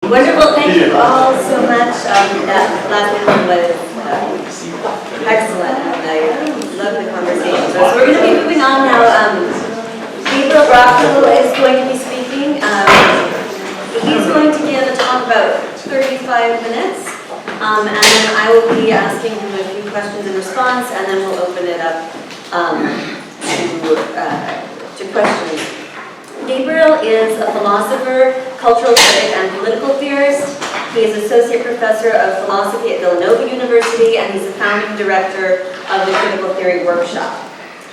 Wonderful, thank you all so much. That last one was excellent, and I love the conversation. So we're going to be moving on now. Gabriel Rockhill is going to be speaking. He's going to give a talk about 35 minutes, and then I will be asking him a few questions in response, and then we'll open it up to questions. Gabriel is a philosopher, cultural critic, and political theorist. He is Associate Professor of Philosophy at Villanova University, and he's the founding director of the Critical Theory Workshop.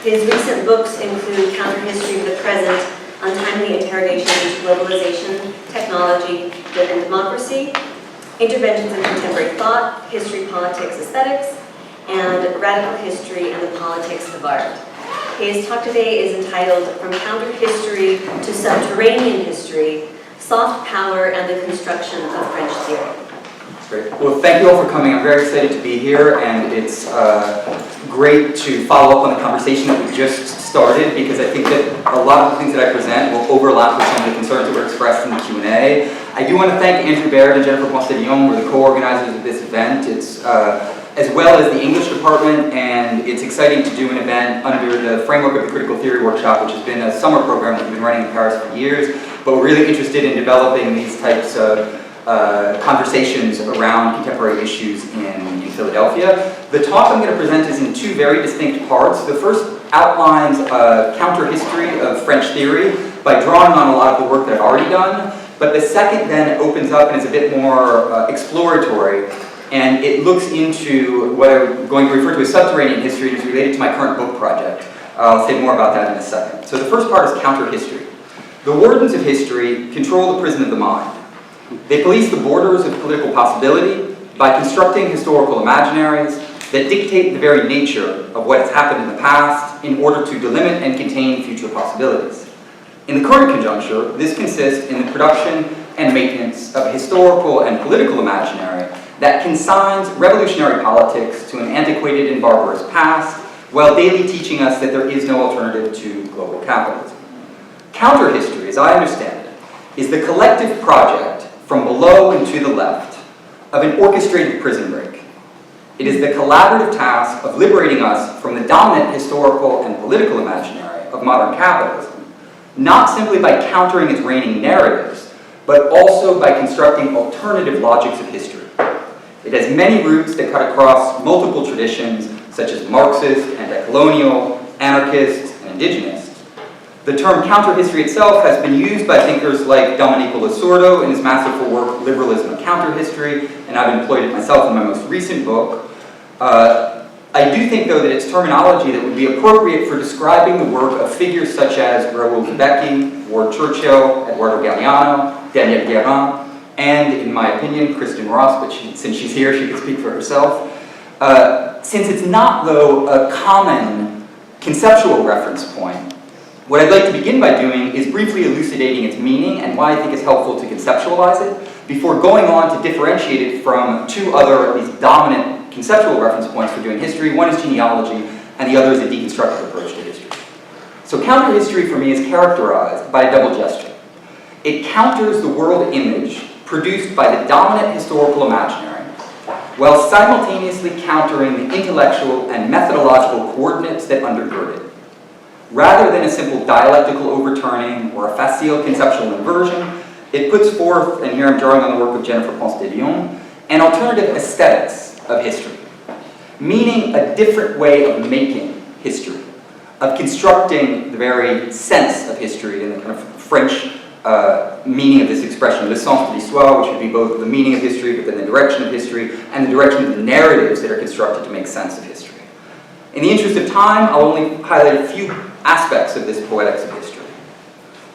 His recent books include Counterhistory of the Present, Untimely Interrogation into Globalization, Technology, and Democracy, Interventions in Contemporary Thought, History, Politics, Aesthetics, and Radical History and the Politics of Art. His talk today is entitled From Counterhistory to Subterranean History, Soft Power and the Construction of French Theory. Great. Well, thank you all for coming. I'm very excited to be here, and it's great to follow up on the conversation that we just started, because I think that a lot of the things that I present will overlap with some of the concerns that were expressed in the Q&A. I do want to thank Andrew Baird and Jennifer Ponce, who are the co-organizers of this event. It's as well as the English department, and it's exciting to do an event under the framework of the Critical Theory Workshop, which has been a summer program that we've been running in Paris for years, but we're really interested in developing these types of conversations around contemporary issues in Philadelphia. The talk I'm going to present is in two very distinct parts. The first outlines a counter-history of French theory by drawing on a lot of the work that I've already done, but the second then opens up and is a bit more exploratory, and it looks into what I'm going to refer to as subterranean history, and is related to my current book project. I'll say more about that in a second. So the first part is counter-history. The wardens of history control the prison of the mind. They police the borders of political possibility by constructing historical imaginaries that dictate the very nature of what has happened in the past in order to delimit and contain future possibilities. In the current conjuncture, this consists in the production and maintenance of a historical and political imaginary that consigns revolutionary politics to an antiquated and barbarous past, while daily teaching us that there is no alternative to global capitalism. Counter-history, as I understand it, is the collective project from below and to the left of an orchestrated prison break. It is the collaborative task of liberating us from the dominant historical and political imaginary of modern capitalism, not simply by countering its reigning narratives, but also by constructing alternative logics of history. It has many roots that cut across multiple traditions, such as Marxist, anti-colonial, anarchist, and indigenous. The term counter-history itself has been used by thinkers like Domenico Losordo in his masterful work, Liberalism and Counter-History, and I've employed it myself in my most recent book. I do think, though, that it's terminology that would be appropriate for describing the work of figures such as Raoul Libecki, Ward Churchill, Eduardo Galeano, Daniel Guérin, and, in my opinion, Kristen Ross, but since she's here, she can speak for herself. Since it's not, though, a common conceptual reference point, what I'd like to begin by doing is briefly elucidating its meaning and why I think it's helpful to conceptualize it, before going on to differentiate it from two other, at least dominant, conceptual reference points for doing history. One is genealogy, and the other is a deconstructive approach to history. So counter-history for me is characterized by a double gesture. It counters the world image produced by the dominant historical imaginary, while simultaneously countering the intellectual and methodological coordinates that undergird it. Rather than a simple dialectical overturning or a facile conceptual inversion, it puts forth, and here I'm drawing on the work of Jennifer Ponce de León, an alternative aesthetics of history, meaning a different way of making history, of constructing the very sense of history in the kind of French meaning of this expression, le sens de l'histoire, which would be both the meaning of history, but then the direction of history, and the direction of the narratives that are constructed to make sense of history. In the interest of time, I'll only highlight a few aspects of this poetics of history.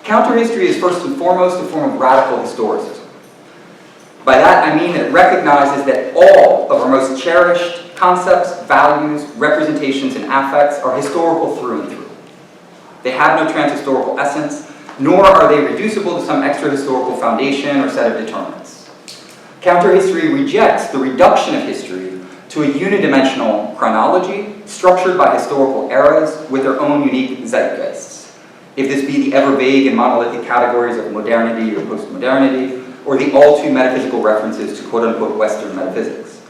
Counter-history is first and foremost a form of radical historicism. By that I mean that it recognizes that all of our most cherished concepts, values, representations, and affects are historical through and through. They have no transhistorical essence, nor are they reducible to some extra-historical foundation or set of determinants. Counter-history rejects the reduction of history to a unidimensional chronology structured by historical eras with their own unique zeitgeists, if this be the ever vague and monolithic categories of modernity or postmodernity, or the all-too-metaphysical references to quote-unquote Western metaphysics.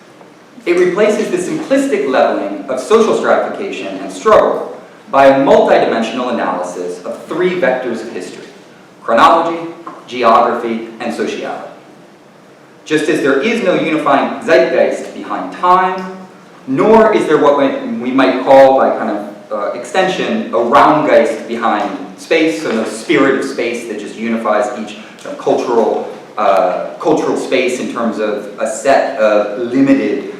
It replaces the simplistic leveling of social stratification and struggle by a multidimensional analysis of three vectors of history: chronology, geography, and sociality. Just as there is no unifying zeitgeist behind time, nor is there what we might call, by kind of extension, a Raumgeist behind space, so no spirit of space that just unifies each cultural space in terms of a set of limited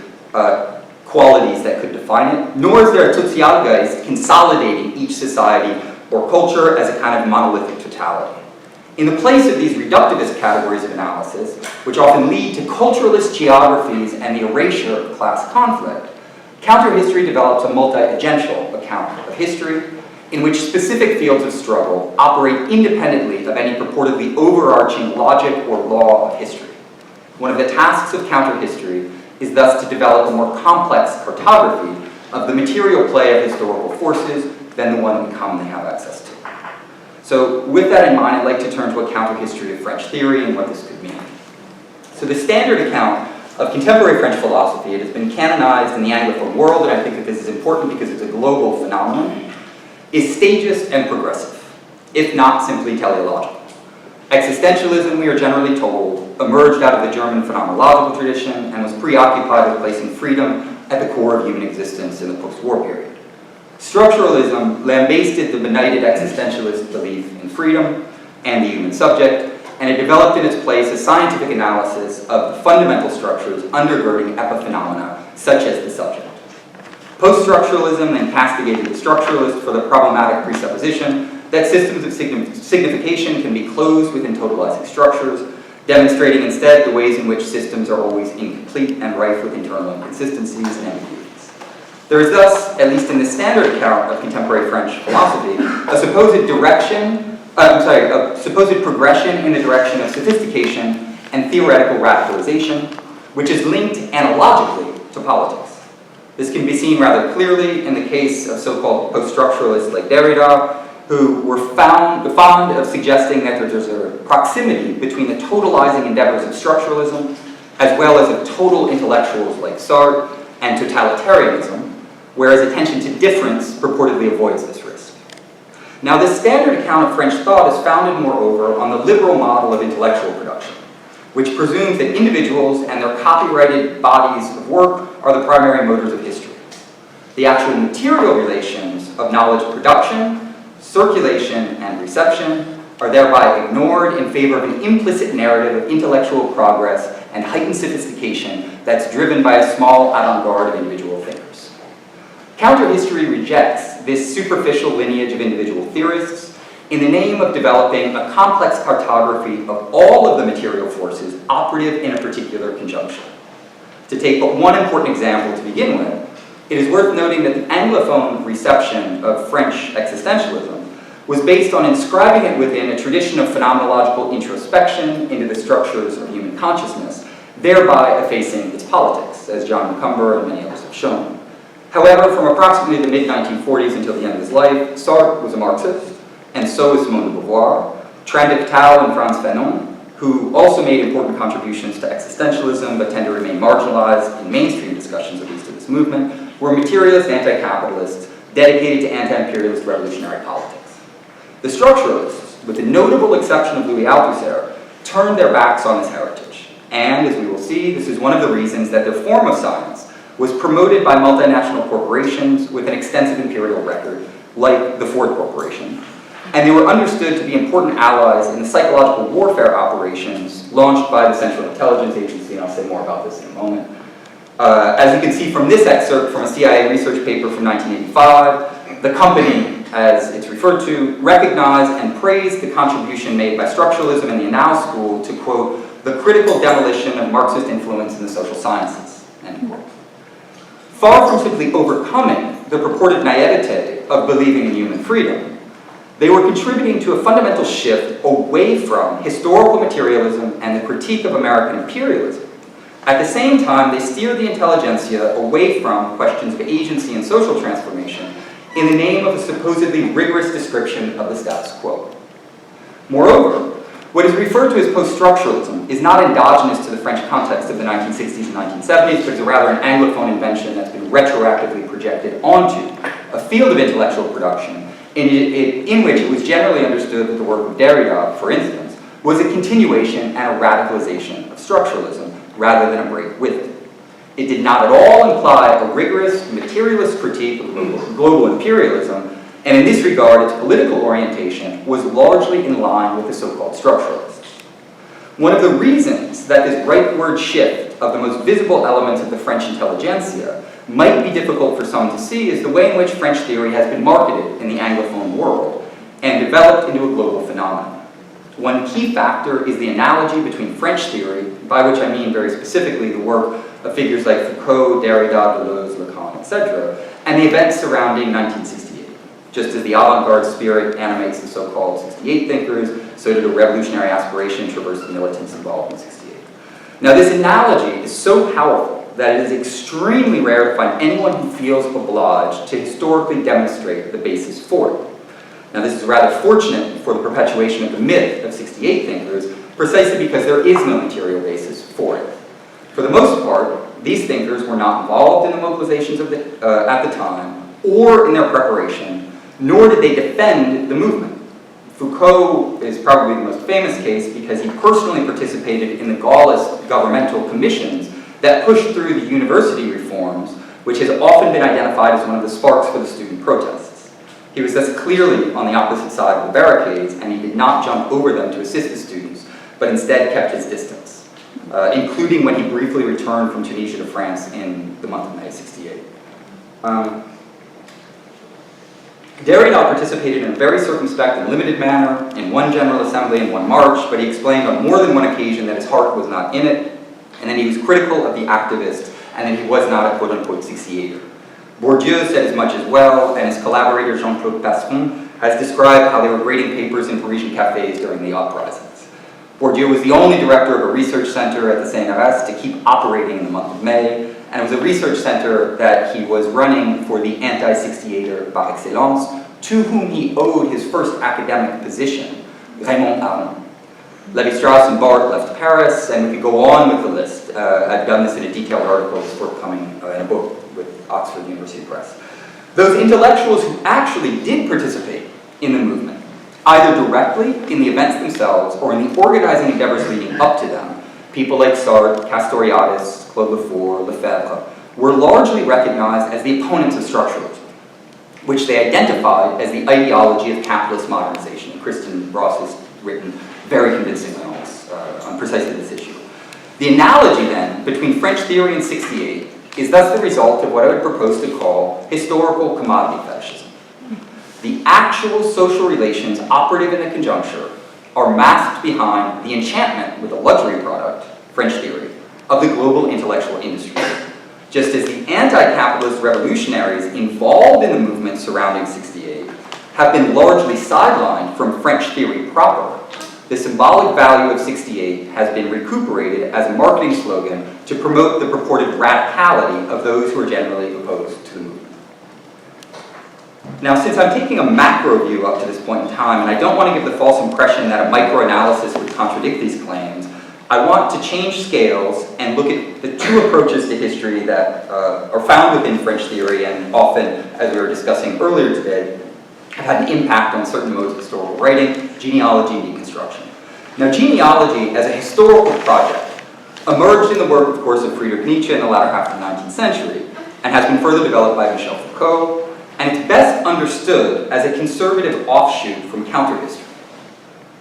qualities that could define it, nor is there a Sozialgeist consolidating each society or culture as a kind of monolithic totality. In the place of these reductivist categories of analysis, which often lead to culturalist geographies and the erasure of class conflict, counterhistory develops a multi-agential account of history in which specific fields of struggle operate independently of any purportedly overarching logic or law of history. One of the tasks of counterhistory is thus to develop a more complex cartography of the material play of historical forces than the one we commonly have access to. So with that in mind, I'd like to turn to a counterhistory of French theory and what this could mean. So the standard account of contemporary French philosophy, it has been canonized in the Anglophone world, and I think that this is important because it's a global phenomenon, is stagist and progressive, if not simply teleological. Existentialism, we are generally told, emerged out of the German phenomenological tradition and was preoccupied with placing freedom at the core of human existence in the post-war period. Structuralism lambasted the benighted existentialist belief in freedom and the human subject, and it developed in its place a scientific analysis of the fundamental structures undergirding epiphenomena, such as the subject. Post-structuralism then castigated the structuralist for the problematic presupposition that systems of signification can be closed within totalizing structures, demonstrating instead the ways in which systems are always incomplete and rife with internal inconsistencies and ambiguities. There is thus, at least in the standard account of contemporary French philosophy, a supposed progression in the direction of sophistication and theoretical radicalization, which is linked analogically to politics. This can be seen rather clearly in the case of so-called post-structuralists like Derrida, who were fond of suggesting that there's a proximity between the totalizing endeavors of structuralism, as well as of total intellectuals like Sartre, and totalitarianism, whereas attention to difference purportedly avoids this risk. Now, this standard account of French thought is founded, moreover, on the liberal model of intellectual production, which presumes that individuals and their copyrighted bodies of work are the primary motors of history. The actual material relations of knowledge production, circulation, and reception are thereby ignored in favor of an implicit narrative of intellectual progress and heightened sophistication that's driven by a small avant-garde of individual thinkers. Counterhistory rejects this superficial lineage of individual theorists in the name of developing a complex cartography of all of the material forces operative in a particular conjunction. To take but one important example to begin with, it is worth noting that the Anglophone reception of French existentialism was based on inscribing it within a tradition of phenomenological introspection into the structures of human consciousness, thereby effacing its politics, as John McCumber and many others have shown. However, from approximately the mid-1940s until the end of his life, Sartre was a Marxist, and so was Simone de Beauvoir, Trandip Tao and Frantz Fanon, who also made important contributions to existentialism but tend to remain marginalized in mainstream discussions, at least of this movement, were materialist anti-capitalists dedicated to anti-imperialist revolutionary politics. The structuralists, with the notable exception of Louis Althusser, turned their backs on this heritage. And, as we will see, this is one of the reasons that their form of science was promoted by multinational corporations with an extensive imperial record, like the Ford Corporation. And they were understood to be important allies in the psychological warfare operations launched by the Central Intelligence Agency, and I'll say more about this in a moment. As you can see from this excerpt from a CIA research paper from 1985, the company, as it's referred to, recognized and praised the contribution made by structuralism in the Annales School to, quote, the critical demolition of Marxist influence in the social sciences, end quote. Far from simply overcoming the purported naivete of believing in human freedom, they were contributing to a fundamental shift away from historical materialism and the critique of American imperialism. At the same time, they steered the intelligentsia away from questions of agency and social transformation in the name of a supposedly rigorous description of the status quo. Moreover, What is referred to as post-structuralism is not endogenous to the French context of the 1960s and 1970s, but is rather an Anglophone invention that's been retroactively projected onto a field of intellectual production in which it was generally understood that the work of Derrida, for instance, was a continuation and a radicalization of structuralism rather than a break with it. It did not at all imply a rigorous materialist critique of global imperialism, and in this regard, its political orientation was largely in line with the so-called structuralists. One of the reasons that this rightward shift of the most visible elements of the French intelligentsia might be difficult for some to see is the way in which French theory has been marketed in the Anglophone world and developed into a global phenomenon. One key factor is the analogy between French theory, by which I mean very specifically the work of figures like Foucault, Derrida, Deleuze, León, etc., and the events surrounding 1968. Just as the avant-garde spirit animates the so-called 68 thinkers, so did a revolutionary aspiration traverse the militants involved in 68. Now, this analogy is so powerful that it is extremely rare to find anyone who feels obliged to historically demonstrate the basis for it. Now, this is rather fortunate for the perpetuation of the myth of 68 thinkers, precisely because there is no material basis for it. For the most part, these thinkers were not involved in the mobilizations of at the time, or in their preparation, nor did they defend the movement. Foucault is probably the most famous case because he personally participated in the Gaullist governmental commissions that pushed through the university reforms, which has often been identified as one of the sparks for the student protests. He was thus clearly on the opposite side of the barricades, and he did not jump over them to assist the students, but instead kept his distance, including when he briefly returned from Tunisia to France in the month of May '68. Derrida participated in a very circumspect and limited manner in one General Assembly and one march, but he explained on more than one occasion that his heart was not in it, and then he was critical of the activists, and that he was not a quote-unquote 68er. Bourdieu said as much as well, and his collaborator Jean-Claude Passeron has described how they were grading papers in Parisian cafes during the uprisings. Bourdieu was the only director of a research center at the CNRS to keep operating in the month of May, and it was a research center that he was running for the anti-68er par excellence, to whom he owed his first academic position, Raymond Aron. Lévi-Strauss and Barthes left Paris, and we could go on with the list. I've done this in a detailed article forthcoming in a book with Oxford University Press. Those intellectuals who actually did participate in the movement, either directly in the events themselves or in the organizing endeavors leading up to them, people like Sartre, Castoriadis, Claude Lefort, Lefebvre, were largely recognized as the opponents of structuralism, which they identified as the ideology of capitalist modernization. Kristen Ross has written very convincingly on this, on precisely this issue. The analogy then between French theory and 68 is thus the result of what I would propose to call historical commodity fetishism. The actual social relations operative in the conjuncture are masked behind the enchantment with a luxury product, French theory, of the global intellectual industry. Just as the anti-capitalist revolutionaries involved in the movement surrounding 68 have been largely sidelined from French theory proper, the symbolic value of 68 has been recuperated as a marketing slogan to promote the purported radicality of those who are generally opposed to the movement. Now, since I'm taking a macro view up to this point in time, and I don't want to give the false impression that a microanalysis would contradict these claims, I want to change scales and look at the two approaches to history that are found within French theory and often, as we were discussing earlier today, have had an impact on certain modes of historical writing, genealogy and deconstruction. Now, genealogy as a historical project emerged in the work, of course, of Friedrich Nietzsche in the latter half of the 19th century and has been further developed by Michel Foucault, and it's best understood as a conservative offshoot from counterhistory.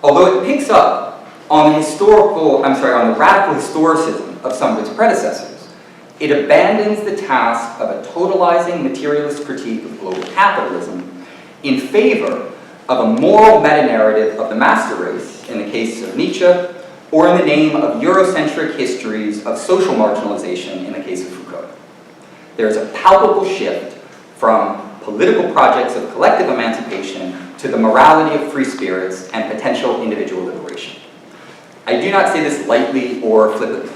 Although it picks up on the radical historicism of some of its predecessors, it abandons the task of a totalizing materialist critique of global capitalism in favor of a moral meta-narrative of the master race, in the case of Nietzsche, or in the name of Eurocentric histories of social marginalization, in the case of Foucault. There is a palpable shift from political projects of collective emancipation to the morality of free spirits and potential individual liberation. I do not say this lightly or flippantly.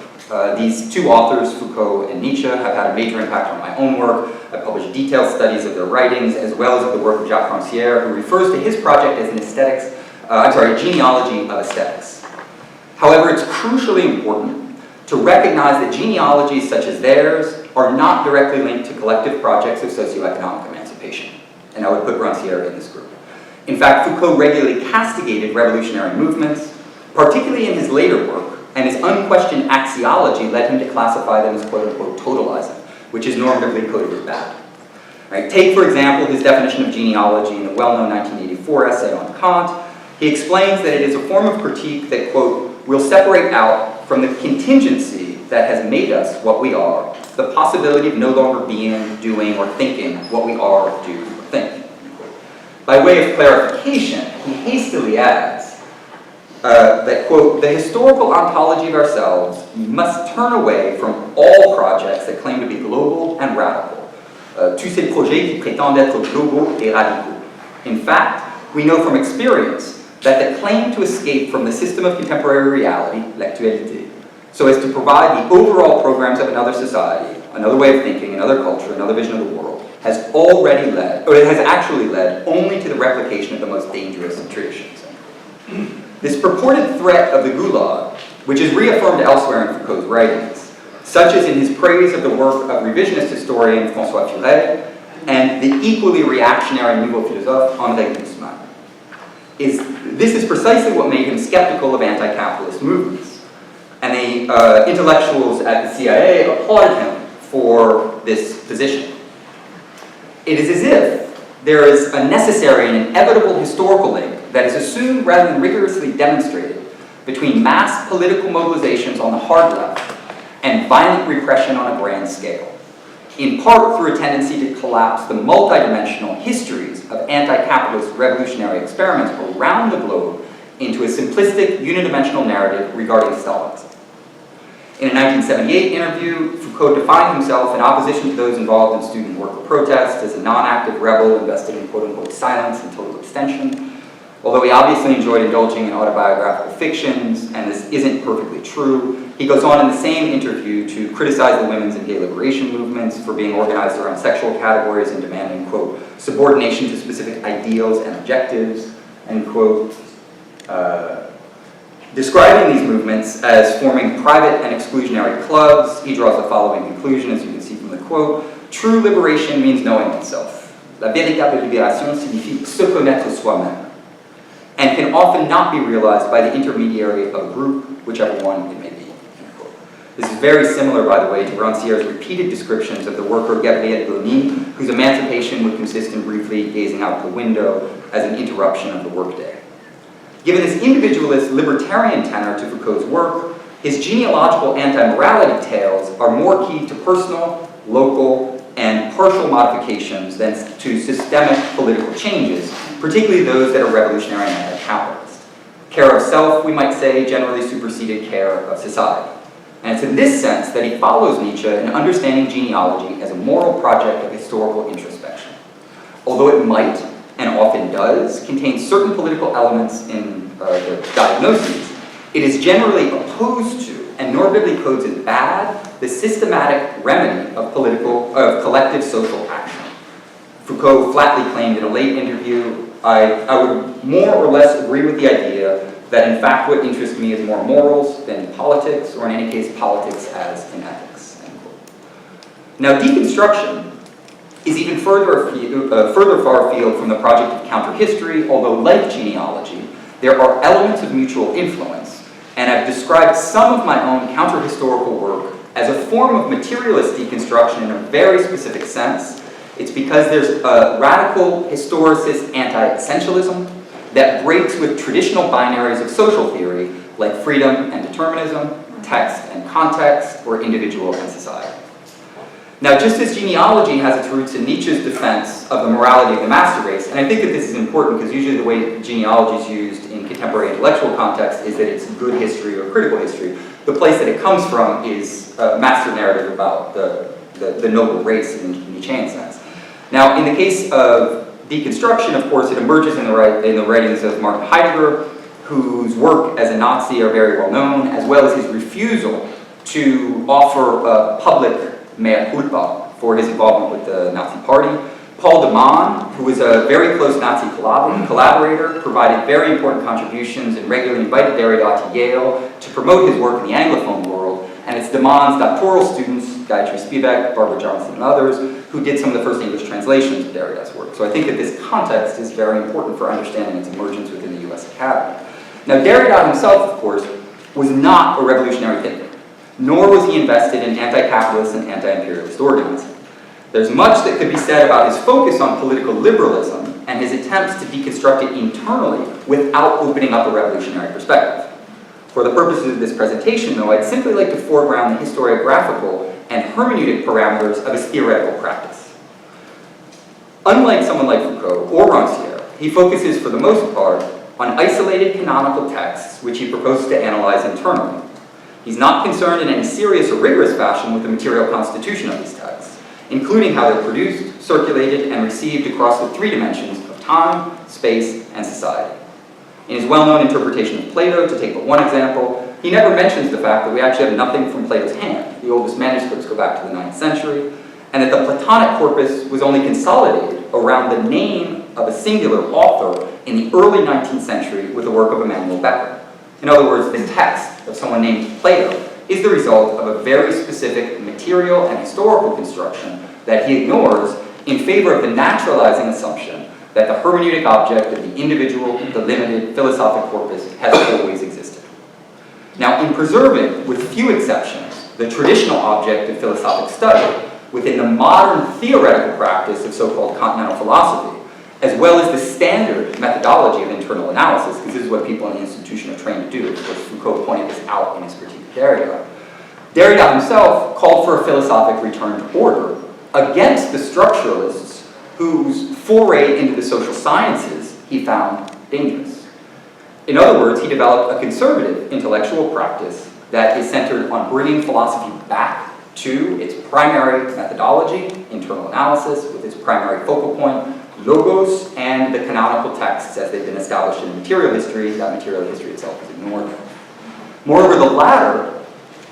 These two authors, Foucault and Nietzsche, have had a major impact on my own work. I published detailed studies of their writings, as well as of the work of Jacques Rancière, who refers to his project as a genealogy of aesthetics. However, it's crucially important to recognize that genealogies such as theirs are not directly linked to collective projects of socioeconomic emancipation. And I would put Rancière in this group. In fact, Foucault regularly castigated revolutionary movements, particularly in his later work, and his unquestioned axiology led him to classify them as quote-unquote totalizing, which is normatively coded as bad. Right? Take, for example, his definition of genealogy in the well-known 1984 essay on Kant. He explains that it is a form of critique that, quote, will separate out from the contingency that has made us what we are, the possibility of no longer being, doing, or thinking what we are, do, or think. By way of clarification, he hastily adds that, quote, the historical ontology of ourselves must turn away from all projects that claim to be global and radical. Tous ces projets qui prétendent être globaux et radicaux. In fact, we know from experience that the claim to escape from the system of contemporary reality, l'actualité, so as to provide the overall programs of another society, another way of thinking, another culture, another vision of the world, has already led, or it has actually led, only to the replication of the most dangerous traditions. This purported threat of the Gulag, which is reaffirmed elsewhere in Foucault's writings, such as in his praise of the work of revisionist historian François Furet and the equally reactionary nouveau philosophe André Guzman, this is precisely what made him skeptical of anti-capitalist movements. And the intellectuals at the CIA applauded him for this position. It is as if there is a necessary and inevitable historical link that is assumed rather than rigorously demonstrated between mass political mobilizations on the hard left and violent repression on a grand scale, in part through a tendency to collapse the multidimensional histories of anti-capitalist revolutionary experiments around the globe into a simplistic unidimensional narrative regarding Stalinism. In a 1978 interview, Foucault defined himself in opposition to those involved in student worker protests as a non-active rebel invested in quote-unquote silence and total abstention. Although he obviously enjoyed indulging in autobiographical fictions, and this isn't perfectly true, he goes on in the same interview to criticize the women's and gay liberation movements for being organized around sexual categories and demanding, quote, subordination to specific ideals and objectives, end quote. Describing these movements as forming private and exclusionary clubs, he draws the following conclusion, as you can see from the quote: true liberation means knowing oneself. La véritable libération signifie se connaître soi-même, and can often not be realized by the intermediary of a group, whichever one it may be. This is very similar, by the way, to Rancière's repeated descriptions of the worker Gabriel Rockhill, whose emancipation would consist in briefly gazing out the window as an interruption of the workday. Given this individualist libertarian tenor to Foucault's work, his genealogical anti-morality tales are more key to personal, local, and partial modifications than to systemic political changes, particularly those that are revolutionary and anti-capitalist. Care of self, we might say, generally superseded care of society. And it's in this sense that he follows Nietzsche in understanding genealogy as a moral project of historical introspection. Although it might, and often does, contain certain political elements in the diagnoses, it is generally opposed to, and normatively codes as bad, the systematic remedy of collective social action. Foucault flatly claimed in a late interview, I would more or less agree with the idea that in fact what interests me is more morals than politics, or in any case politics as in ethics, end quote. Now deconstruction is even further far afield from the project of counterhistory, although like genealogy, there are elements of mutual influence, and I've described some of my own counterhistorical work as a form of materialist deconstruction in a very specific sense. It's because there's a radical historicist anti-essentialism that breaks with traditional binaries of social theory like freedom and determinism, text and context, or individual and society. Now, just as genealogy has its roots in Nietzsche's defense of the morality of the master race, and I think that this is important because usually the way genealogy is used in contemporary intellectual context is that it's good history or critical history. The place that it comes from is a master narrative about the noble race in the Nietzschean sense. Now, in the case of deconstruction, of course, it emerges in the writings of Martin Heidegger, whose work as a Nazi are very well known, as well as his refusal to offer a public mea culpa for his involvement with the Nazi Party. Paul de Man, who was a very close Nazi collaborator, provided very important contributions and regularly invited Derrida to Yale to promote his work in the Anglophone world. And it's de Man's doctoral students, Gayatri Spivak, Barbara Johnson, and others, who did some of the first English translations of Derrida's work. So I think that this context is very important for understanding its emergence within the US Academy. Now, Derrida himself, of course, was not a revolutionary thinker, nor was he invested in anti-capitalist and anti-imperialist organizing. There's much that could be said about his focus on political liberalism and his attempts to deconstruct it internally without opening up a revolutionary perspective. For the purposes of this presentation, though, I'd simply like to foreground the historiographical and hermeneutic parameters of his theoretical practice. Unlike someone like Foucault or Rancière, he focuses, for the most part, on isolated canonical texts which he proposes to analyze internally. He's not concerned in any serious or rigorous fashion with the material constitution of these texts, including how they're produced, circulated, and received across the three dimensions of time, space, and society. In his well-known interpretation of Plato, to take but one example, he never mentions the fact that we actually have nothing from Plato's hand. The oldest manuscripts go back to the 9th century, and that the Platonic corpus was only consolidated around the name of a singular author in the early 19th century with the work of Immanuel Becker. In other words, the text of someone named Plato is the result of a very specific material and historical construction that he ignores in favor of the naturalizing assumption that the hermeneutic object of the individual, the limited, philosophic corpus has always existed. Now, in preserving, with few exceptions, the traditional object of philosophic study within the modern theoretical practice of so-called continental philosophy, as well as the standard methodology of internal analysis, because this is what people in the institution are trained to do. Of course, Foucault pointed this out in his critique of Derrida. Derrida himself called for a philosophic return to order against the structuralists whose foray into the social sciences he found dangerous. In other words, he developed a conservative intellectual practice that is centered on bringing philosophy back to its primary methodology, internal analysis, with its primary focal point, logos, and the canonical texts as they've been established in material history. That material history itself is ignored. Moreover, the latter,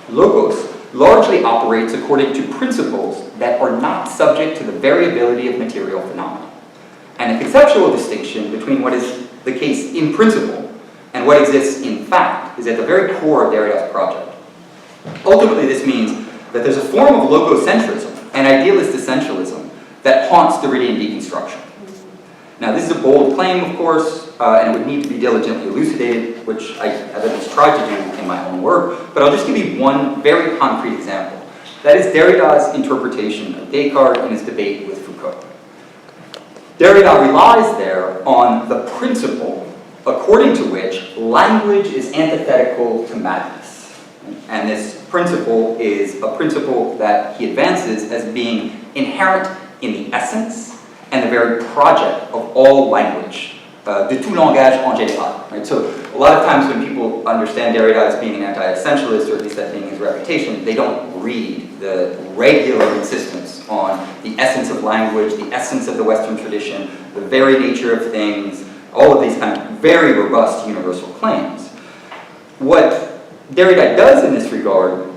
logos, largely operates according to principles that are not subject to the variability of material phenomena. And the conceptual distinction between what is the case in principle and what exists in fact is at the very core of Derrida's project. Ultimately, this means that there's a form of logocentrism and idealist essentialism that haunts Derridean deconstruction. Now, this is a bold claim, of course, and it would need to be diligently elucidated, which I have at least tried to do in my own work, but I'll just give you one very concrete example. That is Derrida's interpretation of Descartes in his debate with Foucault. Derrida relies there on the principle according to which language is antithetical to madness. And this principle is a principle that he advances as being inherent in the essence and the very project of all language, de tout langage en général. Right? So a lot of times when people understand Derrida as being an anti-essentialist, or at least that being his reputation, they don't read the regular insistence on the essence of language, the essence of the Western tradition, the very nature of things, all of these kind of very robust universal claims. What Derrida does in this regard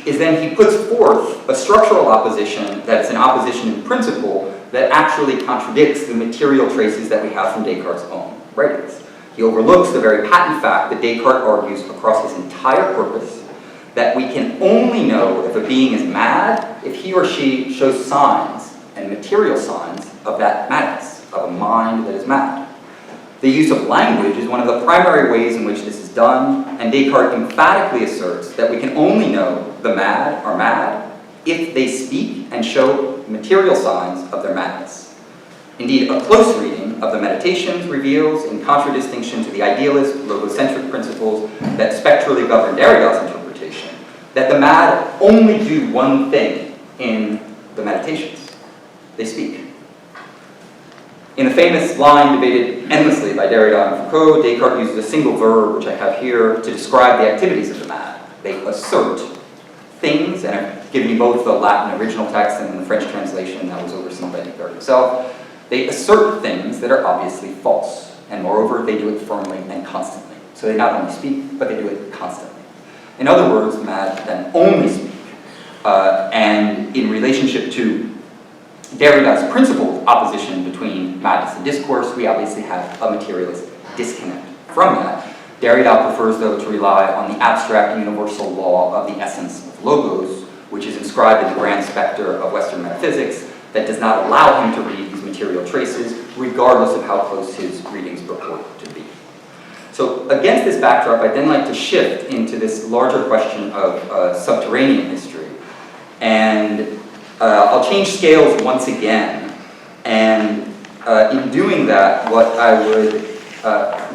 is then he puts forth a structural opposition that's an opposition in principle that actually contradicts the material traces that we have from Descartes' own writings. He overlooks the very patent fact that Descartes argues across his entire corpus that we can only know if a being is mad if he or she shows signs and material signs of that madness, of a mind that is mad. The use of language is one of the primary ways in which this is done, and Descartes emphatically asserts that we can only know the mad are mad if they speak and show material signs of their madness. Indeed, a close reading of the Meditations reveals, in contradistinction to the idealist, logocentric principles that spectrally govern Derrida's interpretation, that the mad only do one thing in the Meditations. They speak. In a famous line debated endlessly by Derrida and Foucault, Descartes uses a single verb, which I have here, to describe the activities of the mad. They assert things, and I've given you both the Latin original text and the French translation that was overseen by Descartes himself. They assert things that are obviously false, and moreover, they do it firmly and constantly. So they not only speak, but they do it constantly. In other words, the mad then only speak, and in relationship to Derrida's principal opposition between madness and discourse, we obviously have a materialist disconnect from that. Derrida prefers, though, to rely on the abstract universal law of the essence of logos, which is inscribed in the grand spectre of Western metaphysics, that does not allow him to read these material traces, regardless of how close his readings purport to be. So against this backdrop, I'd then like to shift into this larger question of subterranean history. And I'll change scales once again. And in doing that, what I would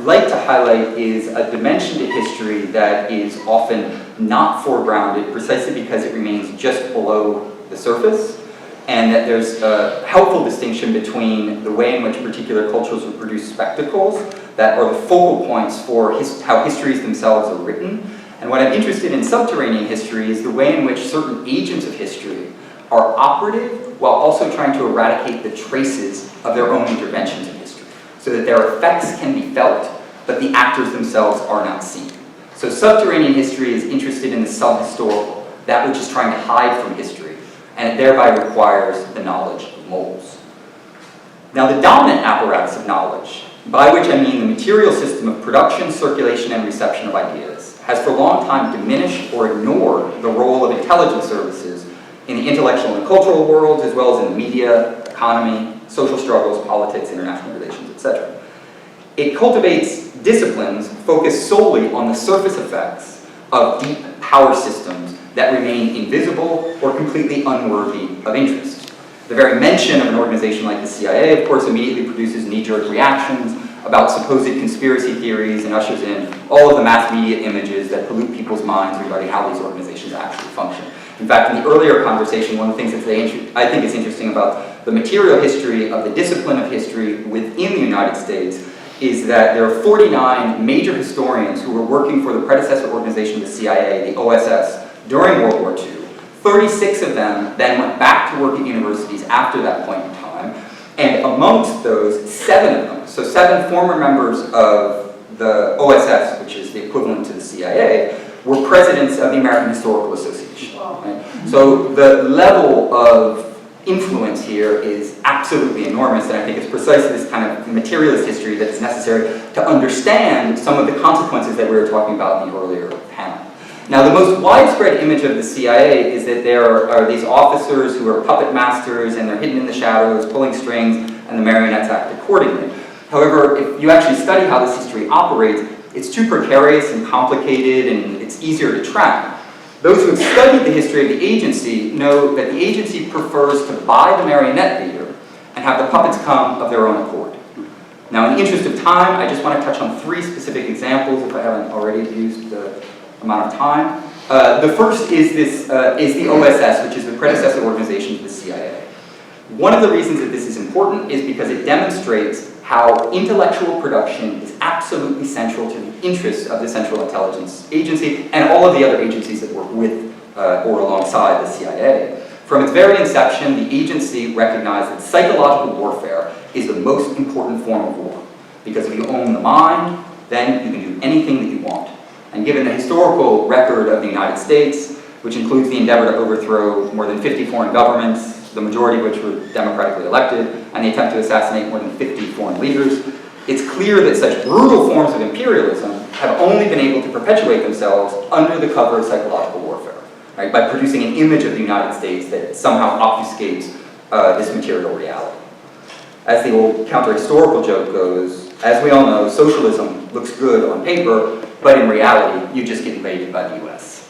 like to highlight is a dimension to history that is often not foregrounded precisely because it remains just below the surface, and that there's a helpful distinction between the way in which particular cultures would produce spectacles that are the focal points for how histories themselves are written. And what I'm interested in subterranean history is the way in which certain agents of history are operative while also trying to eradicate the traces of their own interventions in history, so that their effects can be felt, but the actors themselves are not seen. So subterranean history is interested in the subhistorical, that which is trying to hide from history, and it thereby requires the knowledge of moles. Now, the dominant apparatus of knowledge, by which I mean the material system of production, circulation, and reception of ideas, has for a long time diminished or ignored the role of intelligence services in the intellectual and cultural worlds, as well as in the media, economy, social struggles, politics, international relations, etc. It cultivates disciplines focused solely on the surface effects of deep power systems that remain invisible or completely unworthy of interest. The very mention of an organization like the CIA, of course, immediately produces knee-jerk reactions about supposed conspiracy theories and ushers in all of the mass media images that pollute people's minds regarding how these organizations actually function. In fact, in the earlier conversation, one of the things that I think is interesting about the material history of the discipline of history within the United States is that there are 49 major historians who were working for the predecessor organization of the CIA, the OSS, during World War II. 36 of them then went back to work at universities after that point in time, and amongst those, 7 of them, so 7 former members of the OSS, which is the equivalent to the CIA, were presidents of the American Historical Association. Right? So the level of influence here is absolutely enormous, and I think it's precisely this kind of materialist history that is necessary to understand some of the consequences that we were talking about in the earlier panel. Now, the most widespread image of the CIA is that there are these officers who are puppet masters, and they're hidden in the shadows, pulling strings, and the marionettes act accordingly. However, if you actually study how this history operates, it's too precarious and complicated, and it's easier to track. Those who have studied the history of the agency know that the agency prefers to buy the marionette leader and have the puppets come of their own accord. Now, in the interest of time, I just want to touch on 3 specific examples, if I haven't already used the amount of time. The first is the OSS, which is the predecessor organization to the CIA. One of the reasons that this is important is because it demonstrates how intellectual production is absolutely central to the interests of the Central Intelligence Agency and all of the other agencies that work with or alongside the CIA. From its very inception, the agency recognized that psychological warfare is the most important form of war, because if you own the mind, then you can do anything that you want. And given the historical record of the United States, which includes the endeavor to overthrow more than 50 foreign governments, the majority of which were democratically elected, and the attempt to assassinate more than 50 foreign leaders, it's clear that such brutal forms of imperialism have only been able to perpetuate themselves under the cover of psychological warfare, right, by producing an image of the United States that somehow obfuscates this material reality. As the old counter-historical joke goes, as we all know, socialism looks good on paper, but in reality, you just get invaded by the US.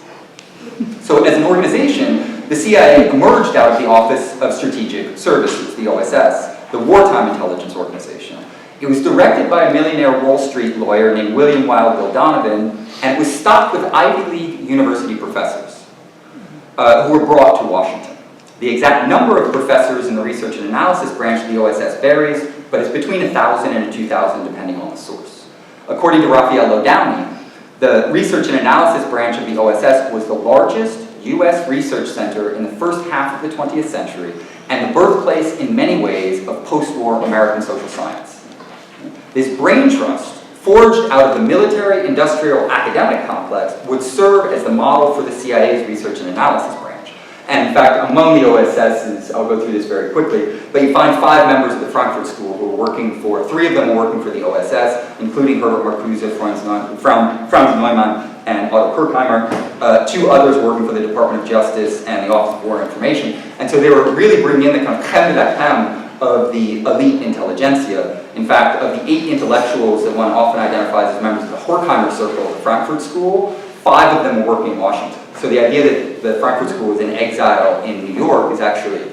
So as an organization, the CIA emerged out of the Office of Strategic Services, the OSS, the wartime intelligence organization. It was directed by a millionaire Wall Street lawyer named William Wild Bill Donovan, and it was stocked with Ivy League university professors who were brought to Washington. The exact number of professors in the research and analysis branch of the OSS varies, but it's between 1,000 and 2,000 depending on the source. According to Raphael Downey, the research and analysis branch of the OSS was the largest U.S. research center in the first half of the 20th century and the birthplace in many ways of post-war American social science. This brain trust, forged out of the military, industrial, academic complex, would serve as the model for the CIA's research and analysis branch. And in fact, among the OSSs, I'll go through this very quickly, but you find 5 members of the Frankfurt School who are working for, 3 of them are working for the OSS, including Herbert Marcuse, Franz Neumann, and Otto Kirchheimer, 2 others working for the Department of Justice and the Office of War Information. And so they were really bringing in the kind of creme de la creme of the elite intelligentsia. In fact, of the 8 intellectuals that one often identifies as members of the Horkheimer Circle of the Frankfurt School, 5 of them were working in Washington. So the idea that the Frankfurt School was in exile in New York is actually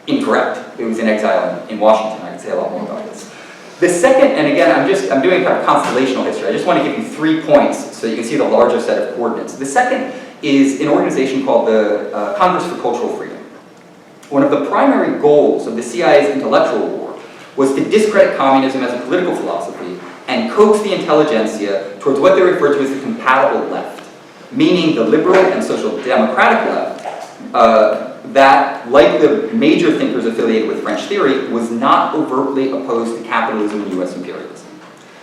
incorrect. It was in exile in Washington. I can say a lot more about this. The second, and again, I'm doing kind of constellational history. I just want to give you 3 points so you can see the larger set of coordinates. The second is an organization called the Congress for Cultural Freedom. One of the primary goals of the CIA's intellectual war was to discredit communism as a political philosophy and coax the intelligentsia towards what they referred to as the compatible left, meaning the liberal and social democratic left that, like the major thinkers affiliated with French theory, was not overtly opposed to capitalism and US imperialism.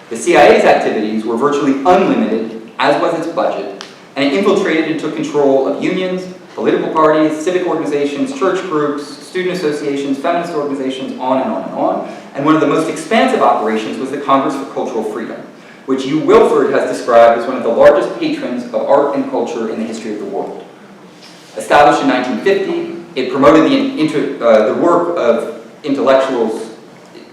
The CIA's activities were virtually unlimited, as was its budget, and it infiltrated and took control of unions, political parties, civic organizations, church groups, student associations, feminist organizations, on and on and on. And one of the most expansive operations was the Congress for Cultural Freedom, which Hugh Wilford has described as one of the largest patrons of art and culture in the history of the world. Established in 1950, it promoted the work of intellectuals,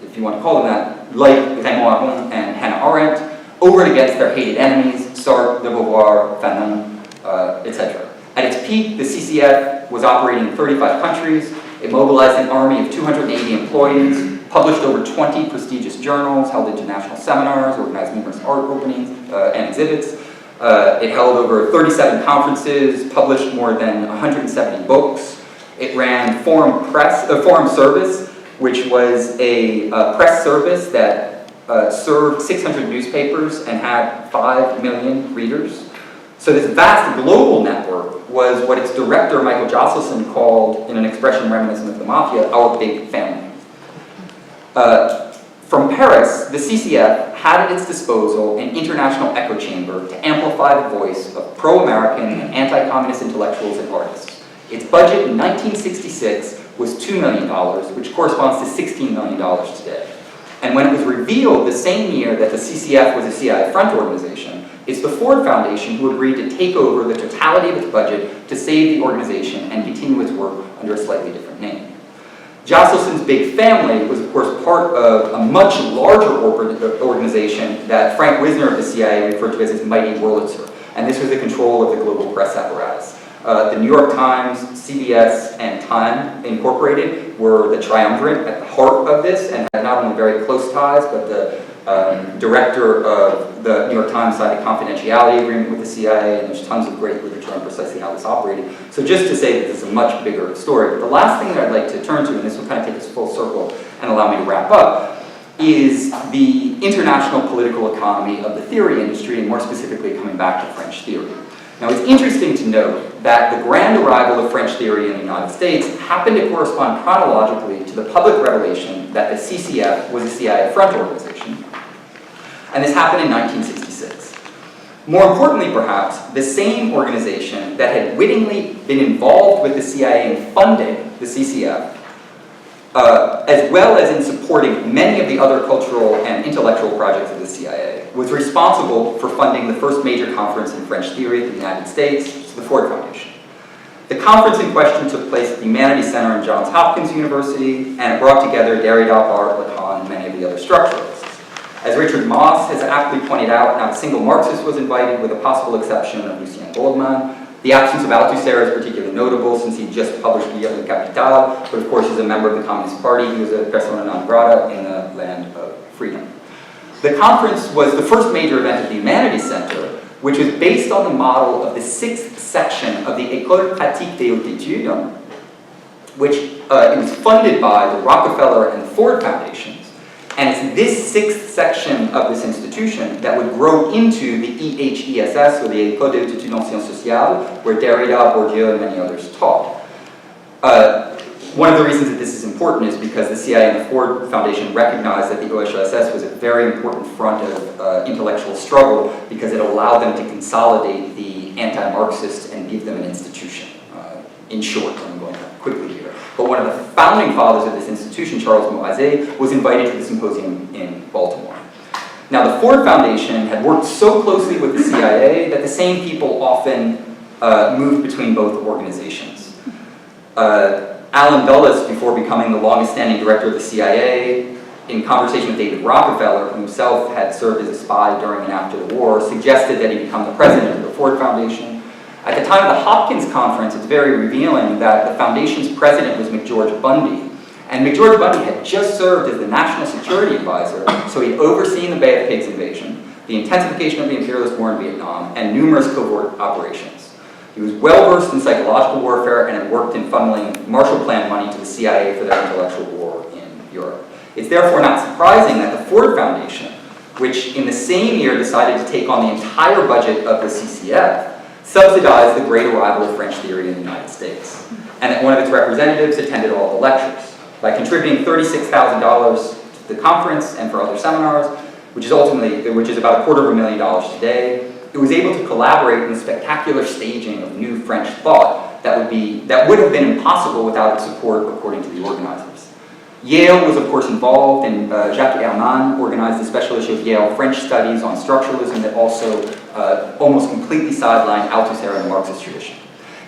if you want to call them that, like Raymond Aron and Hannah Arendt, over and against their hated enemies, Sartre, de Beauvoir, Fanon, etc. At its peak, the CCF was operating in 35 countries. It mobilized an army of 280 employees, published over 20 prestigious journals, held international seminars, organized numerous art openings and exhibits. It held over 37 conferences, published more than 170 books. It ran Forum Service, which was a press service that served 600 newspapers and had 5 million readers. So this vast global network was what its director, Michael Josselson, called, in an expression reminiscent of the mafia, our big family. From Paris, the CCF had at its disposal an international echo chamber to amplify the voice of pro-American and anti-communist intellectuals and artists. Its budget in 1966 was $2 million, which corresponds to $16 million today. And when it was revealed the same year that the CCF was a CIA front organization, it's the Ford Foundation who agreed to take over the totality of its budget to save the organization and continue its work under a slightly different name. Josselson's big family was, of course, part of a much larger organization that Frank Wisner of the CIA referred to as his mighty Wurlitzer, and this was the control of the global press apparatus. The New York Times, CBS, and Time Incorporated were the triumvirate at the heart of this and had not only very close ties, but the director of the New York Times signed a confidentiality agreement with the CIA, and there's tons of great literature on precisely how this operated. So just to say that this is a much bigger story. But the last thing that I'd like to turn to, and this will kind of take us full circle and allow me to wrap up, is the international political economy of the theory industry, and more specifically coming back to French theory. Now, it's interesting to note that the grand arrival of French theory in the United States happened to correspond chronologically to the public revelation that the CCF was a CIA front organization. And this happened in 1966. More importantly, perhaps, the same organization that had wittingly been involved with the CIA in funding the CCF, as well as in supporting many of the other cultural and intellectual projects of the CIA, was responsible for funding the first major conference in French theory in the United States, the Ford Foundation. The conference in question took place at the Humanities Center in Johns Hopkins University, and it brought together Derrida, Barthes, Lacan, and many of the other structuralists. As Richard Moss has aptly pointed out, not a single Marxist was invited, with a possible exception of Lucien Goldman. The absence of Althusser is particularly notable since he just published Guerre de Capital, but of course he's a member of the Communist Party. He was a persona non grata in the land of freedom. The conference was the first major event at the Humanities Center, which was based on the model of the 6th section of the École Pratique des Hautes Études, which it was funded by the Rockefeller and the Ford Foundations. And it's this 6th section of this institution that would grow into the EHESS, or the École des Études en Sciences Sociales, where Derrida, Bourdieu, and many others taught. One of the reasons that this is important is because the CIA and the Ford Foundation recognized that the OHSS was a very important front of intellectual struggle because it allowed them to consolidate the anti-Marxists and give them an institution. in short. I'm going quickly here. But one of the founding fathers of this institution, Charles Moazed, was invited to the symposium in Baltimore. Now, the Ford Foundation had worked so closely with the CIA that the same people often moved between both organizations. Allen Dulles, before becoming the longest-standing director of the CIA, in conversation with David Rockefeller, who himself had served as a spy during and after the war, suggested that he become the president of the Ford Foundation. At the time of the Hopkins Conference, it's very revealing that the foundation's president was McGeorge Bundy. And McGeorge Bundy had just served as the National Security Advisor, so he'd overseen the Bay of Pigs invasion, the intensification of the imperialist war in Vietnam, and numerous covert operations. He was well-versed in psychological warfare and had worked in funneling Marshall Plan money to the CIA for their intellectual war in Europe. It's therefore not surprising that the Ford Foundation, which in the same year decided to take on the entire budget of the CCF, subsidized the great arrival of French theory in the United States, and that one of its representatives attended all the lectures. By contributing $36,000 to the conference and for other seminars, which is about $250,000 today, it was able to collaborate in the spectacular staging of new French thought that would have been impossible without its support, according to the organizers. Yale was, of course, involved, and Jacques Herman organized a special issue of Yale French Studies on structuralism that also almost completely sidelined Althusser and the Marxist tradition.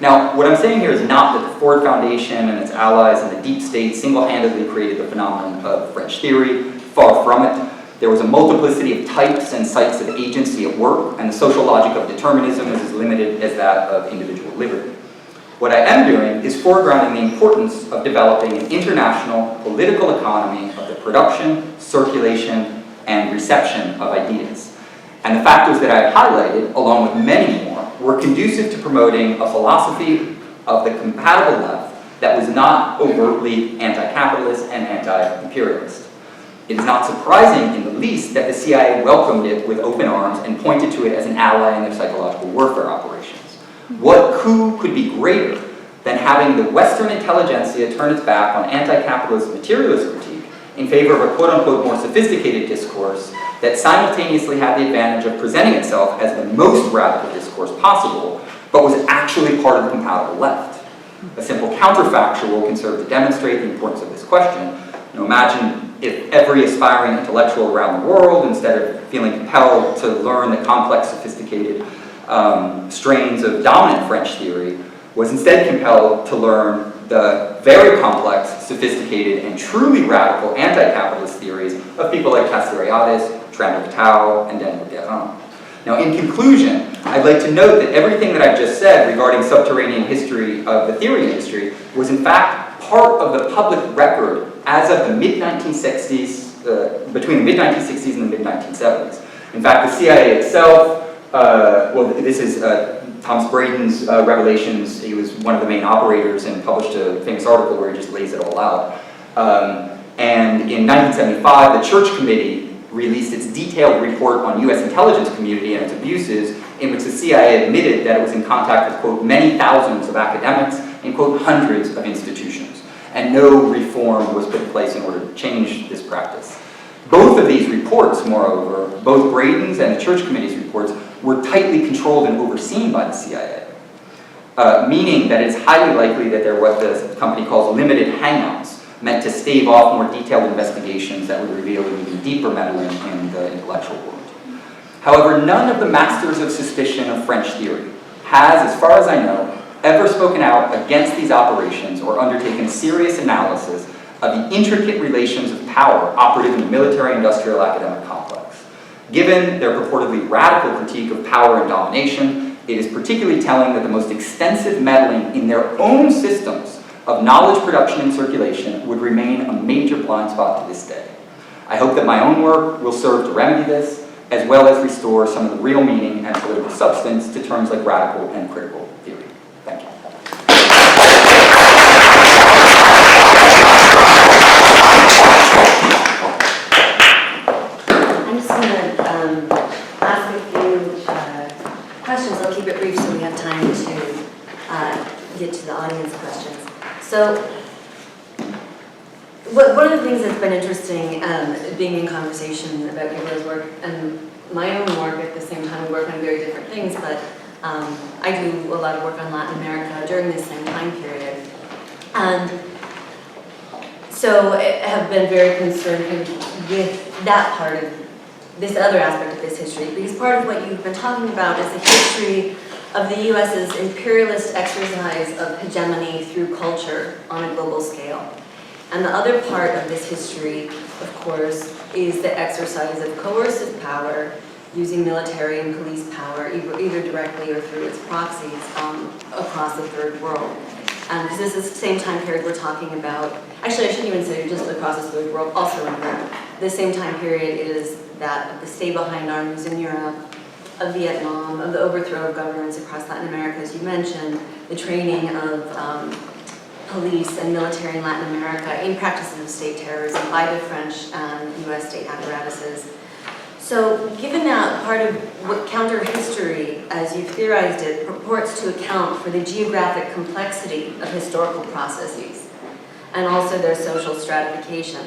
Now, what I'm saying here is not that the Ford Foundation and its allies and the deep state single-handedly created the phenomenon of French theory. Far from it. There was a multiplicity of types and sites of agency at work, and the social logic of determinism is as limited as that of individual liberty. What I am doing is foregrounding the importance of developing an international political economy of the production, circulation, and reception of ideas. And the factors that I have highlighted, along with many more, were conducive to promoting a philosophy of the compatible left that was not overtly anti-capitalist and anti-imperialist. It is not surprising in the least that the CIA welcomed it with open arms and pointed to it as an ally in their psychological warfare operations. What coup could be greater than having the Western intelligentsia turn its back on anti-capitalist materialist critique in favor of a quote-unquote more sophisticated discourse that simultaneously had the advantage of presenting itself as the most radical discourse possible, but was actually part of the compatible left? A simple counterfactual can serve to demonstrate the importance of this question. Imagine if every aspiring intellectual around the world, instead of feeling compelled to learn the complex, sophisticated strains of dominant French theory, was instead compelled to learn the very complex, sophisticated, and truly radical anti-capitalist theories of people like Castoriadis, Tramel-Tau, and Daniel Guérin. Now, in conclusion, I'd like to note that everything that I've just said regarding subterranean history of the theory industry was in fact part of the public record as of the mid-1960s, between the mid-1960s and the mid-1970s. In fact, the CIA itself, this is Thomas Braden's revelations. He was one of the main operators and published a famous article where he just lays it all out. And in 1975, the Church Committee released its detailed report on U.S. intelligence community and its abuses, in which the CIA admitted that it was in contact with, quote, many thousands of academics and, quote, hundreds of institutions. And no reform was put in place in order to change this practice. Both of these reports, moreover, both Braden's and the Church Committee's reports, were tightly controlled and overseen by the CIA, meaning that it's highly likely that they're what the company calls limited hangouts, meant to stave off more detailed investigations that would reveal an even deeper meddling in the intellectual world. However, none of the masters of suspicion of French theory has, as far as I know, ever spoken out against these operations or undertaken serious analysis of the intricate relations of power operative in the military-industrial academic complex. Given their purportedly radical critique of power and domination, it is particularly telling that the most extensive meddling in their own systems of knowledge production and circulation would remain a major blind spot to this day. I hope that my own work will serve to remedy this, as well as restore some of the real meaning and political substance to terms like radical and critical theory. Thank you. I'm just going to ask a few questions. I'll keep it brief so we have time to get to the audience questions. So, one of the things that's been interesting, being in conversation about Gabriel's work and my own work at the same time, we work on very different things, but I do a lot of work on Latin America during this same time period. And so I have been very concerned with that part of this other aspect of this history, because part of what you've been talking about is the history of the US's imperialist exercise of hegemony through culture on a global scale. And the other part of this history, of course, is the exercise of coercive power using military and police power, either directly or through its proxies, across the third world. Because this is the same time period we're talking about. Actually, I shouldn't even say just across the third world, also in Europe. The same time period is that of the stay-behind armies in Europe, of Vietnam, of the overthrow of governments across Latin America, as you mentioned, the training of police and military in Latin America in practices of state terrorism by the French and US state apparatuses. So given that part of what counter-history, as you've theorized it, purports to account for the geographic complexity of historical processes and also their social stratification.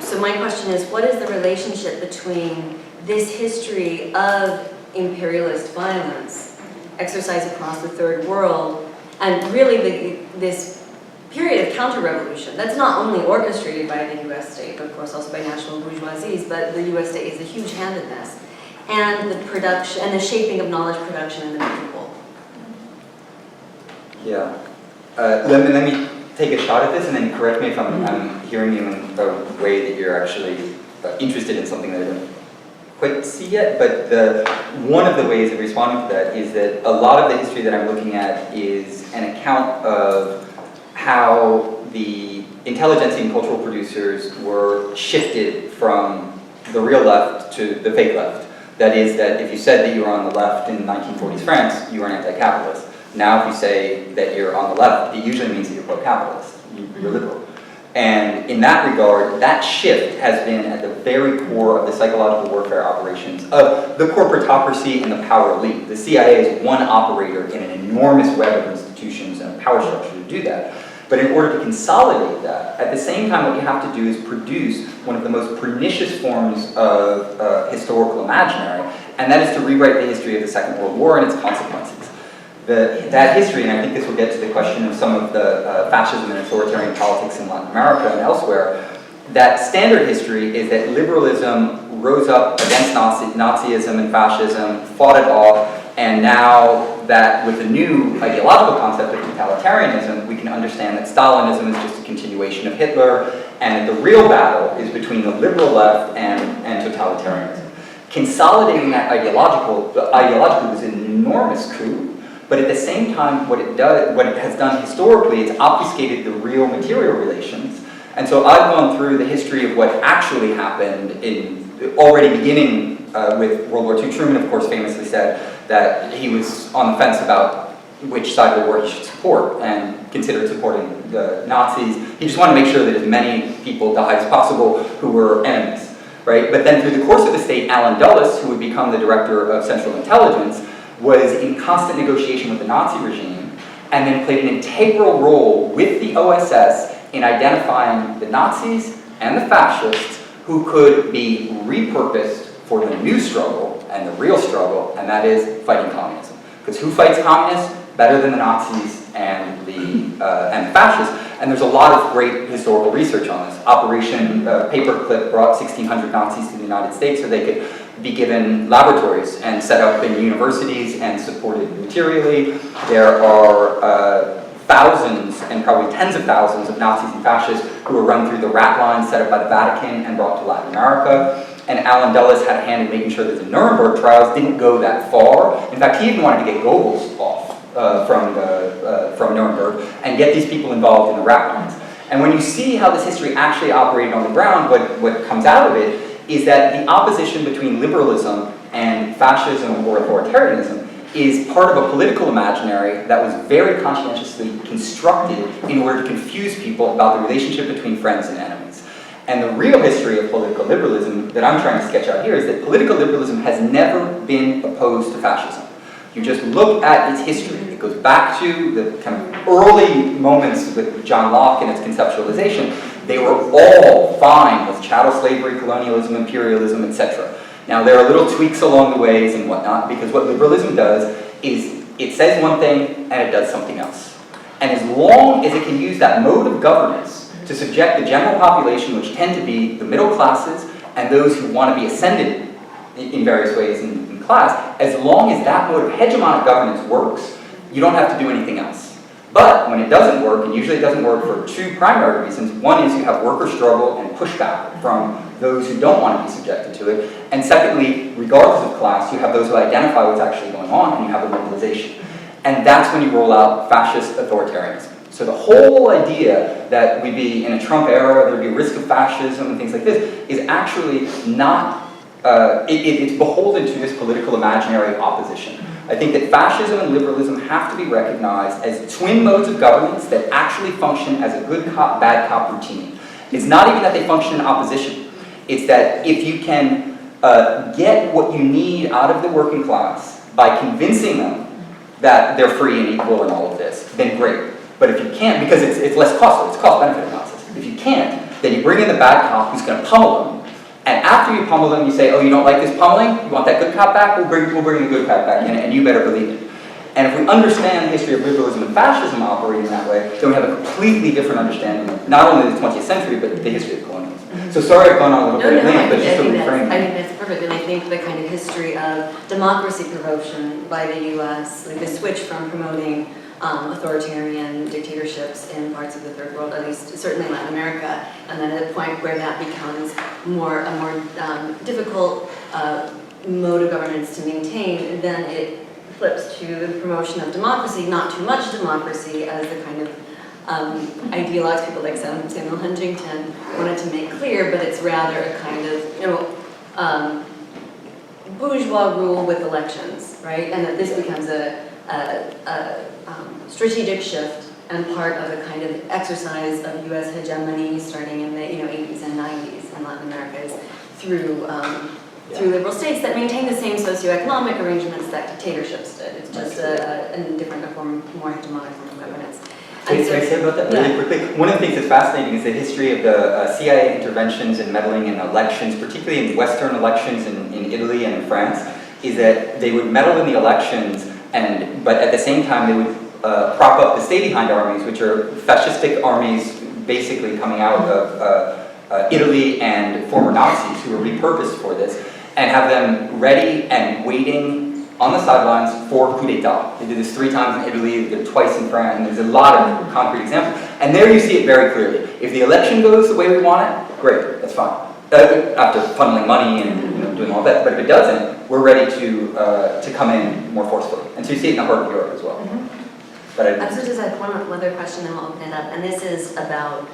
So my question is, what is the relationship between this history of imperialist violence exercised across the third world and really this period of counter-revolution that's not only orchestrated by the US state, but of course also by national bourgeoisies, but the US state is a huge hand in this, and the production and the shaping of knowledge production in the people? Yeah. Let me take a shot at this and then correct me if I'm hearing you in a way that you're actually interested in something that I don't quite see yet, but one of the ways of responding to that is that a lot of the history that I'm looking at is an account of how the intelligentsia and cultural producers were shifted from the real left to the fake left. That is, that if you said that you were on the left in 1940s France, you were an anti-capitalist. Now if you say that you're on the left, it usually means that you're pro-capitalist, you're liberal. And in that regard, that shift has been at the very core of the psychological warfare operations of the corporatocracy and the power elite. The CIA is one operator in an enormous web of institutions and a power structure to do that. But in order to consolidate that, at the same time what you have to do is produce one of the most pernicious forms of historical imaginary, and that is to rewrite the history of the Second World War and its consequences. That history, and I think this will get to the question of some of the fascism and authoritarian politics in Latin America and elsewhere, that standard history is that liberalism rose up against Nazism and fascism, fought it off, and now that with the new ideological concept of totalitarianism, we can understand that Stalinism is just a continuation of Hitler, and that the real battle is between the liberal left and totalitarianism. Consolidating that ideologically was an enormous coup. But at the same time, what it has done historically, it's obfuscated the real material relations. And so I've gone through the history of what actually happened already beginning with World War II. Truman, of course, famously said that he was on the fence about which side of the war he should support and considered supporting the Nazis. He just wanted to make sure that as many people died as possible who were enemies, right? But then through the course of the state, Allen Dulles, who would become the director of Central Intelligence, was in constant negotiation with the Nazi regime, and then played an integral role with the OSS in identifying the Nazis and the fascists who could be repurposed for the new struggle and the real struggle, and that is fighting communism. Because who fights communists better than the Nazis and the fascists? And there's a lot of great historical research on this. Operation Paperclip brought 1,600 Nazis to the United States so they could be given laboratories and set up in universities and supported materially. There are thousands and probably tens of thousands of Nazis and fascists who were run through the rat line set up by the Vatican and brought to Latin America. And Allen Dulles had a hand in making sure that the Nuremberg trials didn't go that far. In fact, he even wanted to get Goebbels off from Nuremberg and get these people involved in the rat lines. And when you see how this history actually operated on the ground, what comes out of it is that the opposition between liberalism and fascism or authoritarianism is part of a political imaginary that was very conscientiously constructed in order to confuse people about the relationship between friends and enemies. And the real history of political liberalism that I'm trying to sketch out here is that political liberalism has never been opposed to fascism. You just look at its history. It goes back to the kind of early moments with John Locke and its conceptualization. They were all fine with chattel slavery, colonialism, imperialism, etc. Now, there are little tweaks along the ways and whatnot, because what liberalism does is it says one thing and it does something else. And as long as it can use that mode of governance to subject the general population, which tend to be the middle classes and those who want to be ascended in various ways in class, as long as that mode of hegemonic governance works, you don't have to do anything else. But when it doesn't work, and usually it doesn't work for two primary reasons, one is you have worker struggle and pushback from those who don't want to be subjected to it, and secondly, regardless of class, you have those who identify what's actually going on, and you have a mobilization. And that's when you roll out fascist authoritarianism. So the whole idea that we'd be in a Trump era, there'd be a risk of fascism and things like this, is actually not, it's beholden to this political imaginary opposition. I think that fascism and liberalism have to be recognized as twin modes of governance that actually function as a good cop, bad cop routine. It's not even that they function in opposition. It's that if you can get what you need out of the working class by convincing them that they're free and equal and all of this, then great. But if you can't, because it's less costly, it's cost-benefit analysis. If you can't, then you bring in the bad cop who's going to pummel them. And after you pummel them, you say, oh, you don't like this pummeling? You want that good cop back? We'll bring the good cop back in, and you better believe it. And if we understand the history of liberalism and fascism operating that way, then we have a completely different understanding of not only the 20th century, but the history of colonialism. So sorry I've gone on a little bit late, but just to reframe. I think that's perfect, and I think the kind of history of democracy promotion by the U.S., like the switch from promoting authoritarian dictatorships in parts of the third world, at least certainly Latin America, and then at a point where that becomes a more difficult mode of governance to maintain, then it flips to the promotion of democracy, not too much democracy, as the kind of ideologues, people like Samuel Huntington wanted to make clear, but it's rather a kind of, bourgeois rule with elections, right? And that this becomes a strategic shift and part of a kind of exercise of U.S. hegemony starting in the 80s and 90s in Latin America is through liberal states that maintain the same socioeconomic arrangements that dictatorships did. It's just a different form, more hegemonic form of governance. Can I say about that really quickly? One of the things that's fascinating is the history of the CIA interventions and meddling in elections, particularly in Western elections in Italy and in France, is that they would meddle in the elections, but at the same time they would prop up the stay-behind armies, which are fascistic armies basically coming out of Italy and former Nazis who were repurposed for this, and have them ready and waiting on the sidelines for coup d'etat. They did this 3 times in Italy, they did it twice in France, and there's a lot of concrete examples. And there you see it very clearly. If the election goes the way we want it, great, that's fine. After funneling money and doing all that, but if it doesn't, we're ready to come in more forcefully. And so you see it in the heart of Europe as well. But I also just had one other question, and we'll open it up, and this is about,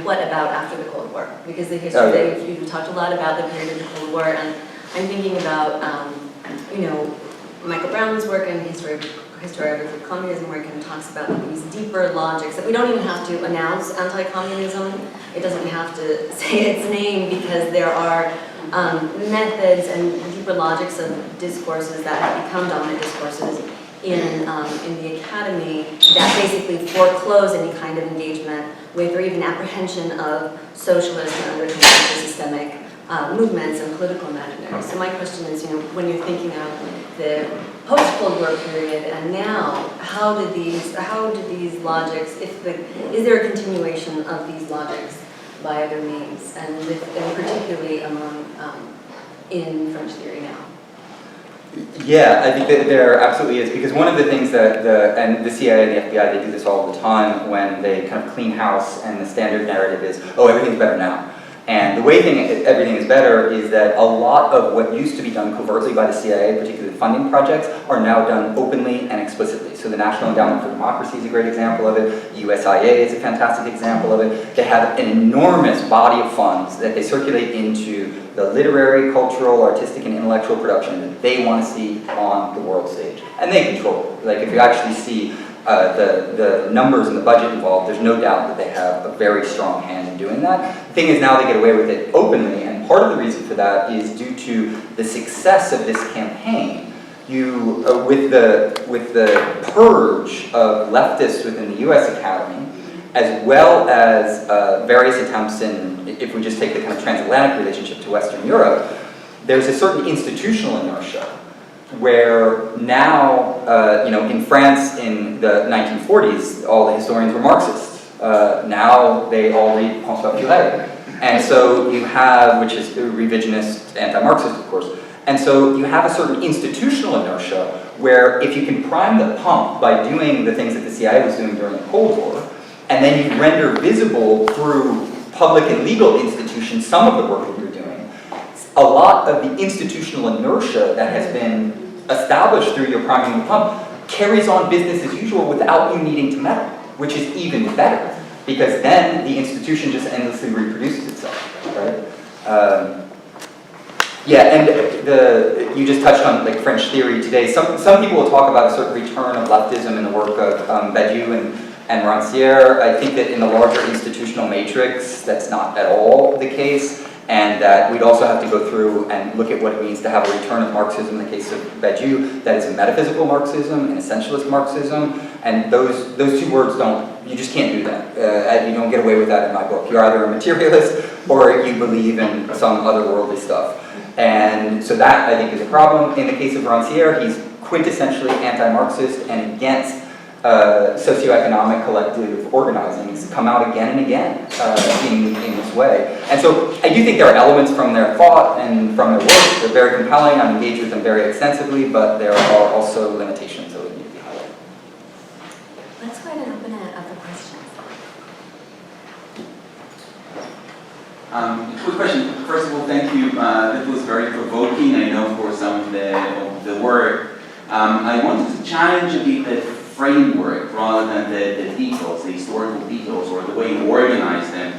what about after the Cold War? Because the history, you talked a lot about the period of the Cold War, and I'm thinking about, Michael Brown's work and historiography of communism, where he kind of talks about these deeper logics that we don't even have to announce anti-communism. It doesn't have to say its name, because there are methods and deeper logics of discourses that have become dominant discourses in the academy that basically foreclose any kind of engagement with or even apprehension of socialist and other kinds of systemic movements and political imaginaries. So my question is, when you're thinking of the post-Cold War period and now, how did these logics, is there a continuation of these logics by other means, and particularly in French theory now? Yeah, I think that there absolutely is, because one of the things that the CIA and the FBI, they do this all the time when they kind of clean house, and the standard narrative is, oh, everything's better now. And the way everything is better is that a lot of what used to be done covertly by the CIA, particularly funding projects, are now done openly and explicitly. So the National Endowment for Democracy is a great example of it. USIA is a fantastic example of it. They have an enormous body of funds that they circulate into the literary, cultural, artistic, and intellectual production that they want to see on the world stage. And they control it. Like, if you actually see the numbers and the budget involved, there's no doubt that they have a very strong hand in doing that. The thing is, now they get away with it openly, and part of the reason for that is due to the success of this campaign. With the purge of leftists within the U.S. Academy, as well as various attempts in, if we just take the kind of transatlantic relationship to Western Europe, there's a certain institutional inertia where now, in France in the 1940s, all the historians were Marxists. Now they all read PostStructuralism. And so you have, which is revisionist, anti-Marxist, of course. And so you have a certain institutional inertia where if you can prime the pump by doing the things that the CIA was doing during the Cold War, and then you render visible through public and legal institutions some of the work that you're doing, a lot of the institutional inertia that has been established through your priming the pump carries on business as usual without you needing to meddle, which is even better, because then the institution just endlessly reproduces itself, right? You just touched on like French theory today. Some people will talk about a certain return of leftism in the work of Badiou and Rancière. I think that in the larger institutional matrix, that's not at all the case, and that we'd also have to go through and look at what it means to have a return of Marxism in the case of Badiou. That is a metaphysical Marxism and essentialist Marxism, and those two words you just can't do that. You don't get away with that in my book. You're either a materialist or you believe in some otherworldly stuff. And so that, I think, is a problem. In the case of Rancière, he's quintessentially anti-Marxist and against socioeconomic collective organizing. He's come out again and again in this way. And so I do think there are elements from their thought and from their work. They're very compelling. I'm engaged with them very extensively, but there are also limitations that would need to be highlighted. Let's go ahead and open it up for questions. Quick question. First of all, thank you. That was very provoking. I know for some of the work. I wanted to challenge a bit the framework rather than the details, the historical details, or the way you organize them,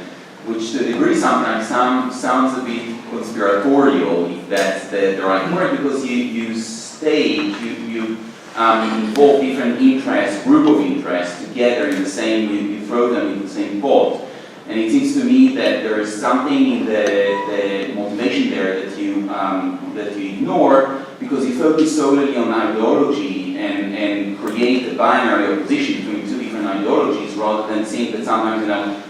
which to a degree sometimes sounds a bit conspiratorial, if that's the right word, because you stage, you involve different interests, group of interests together in the same, you throw them in the same pot. And it seems to me that there is something in the motivation there that you ignore, because you focus solely on ideology and create a binary opposition between two different ideologies, rather than seeing that sometimes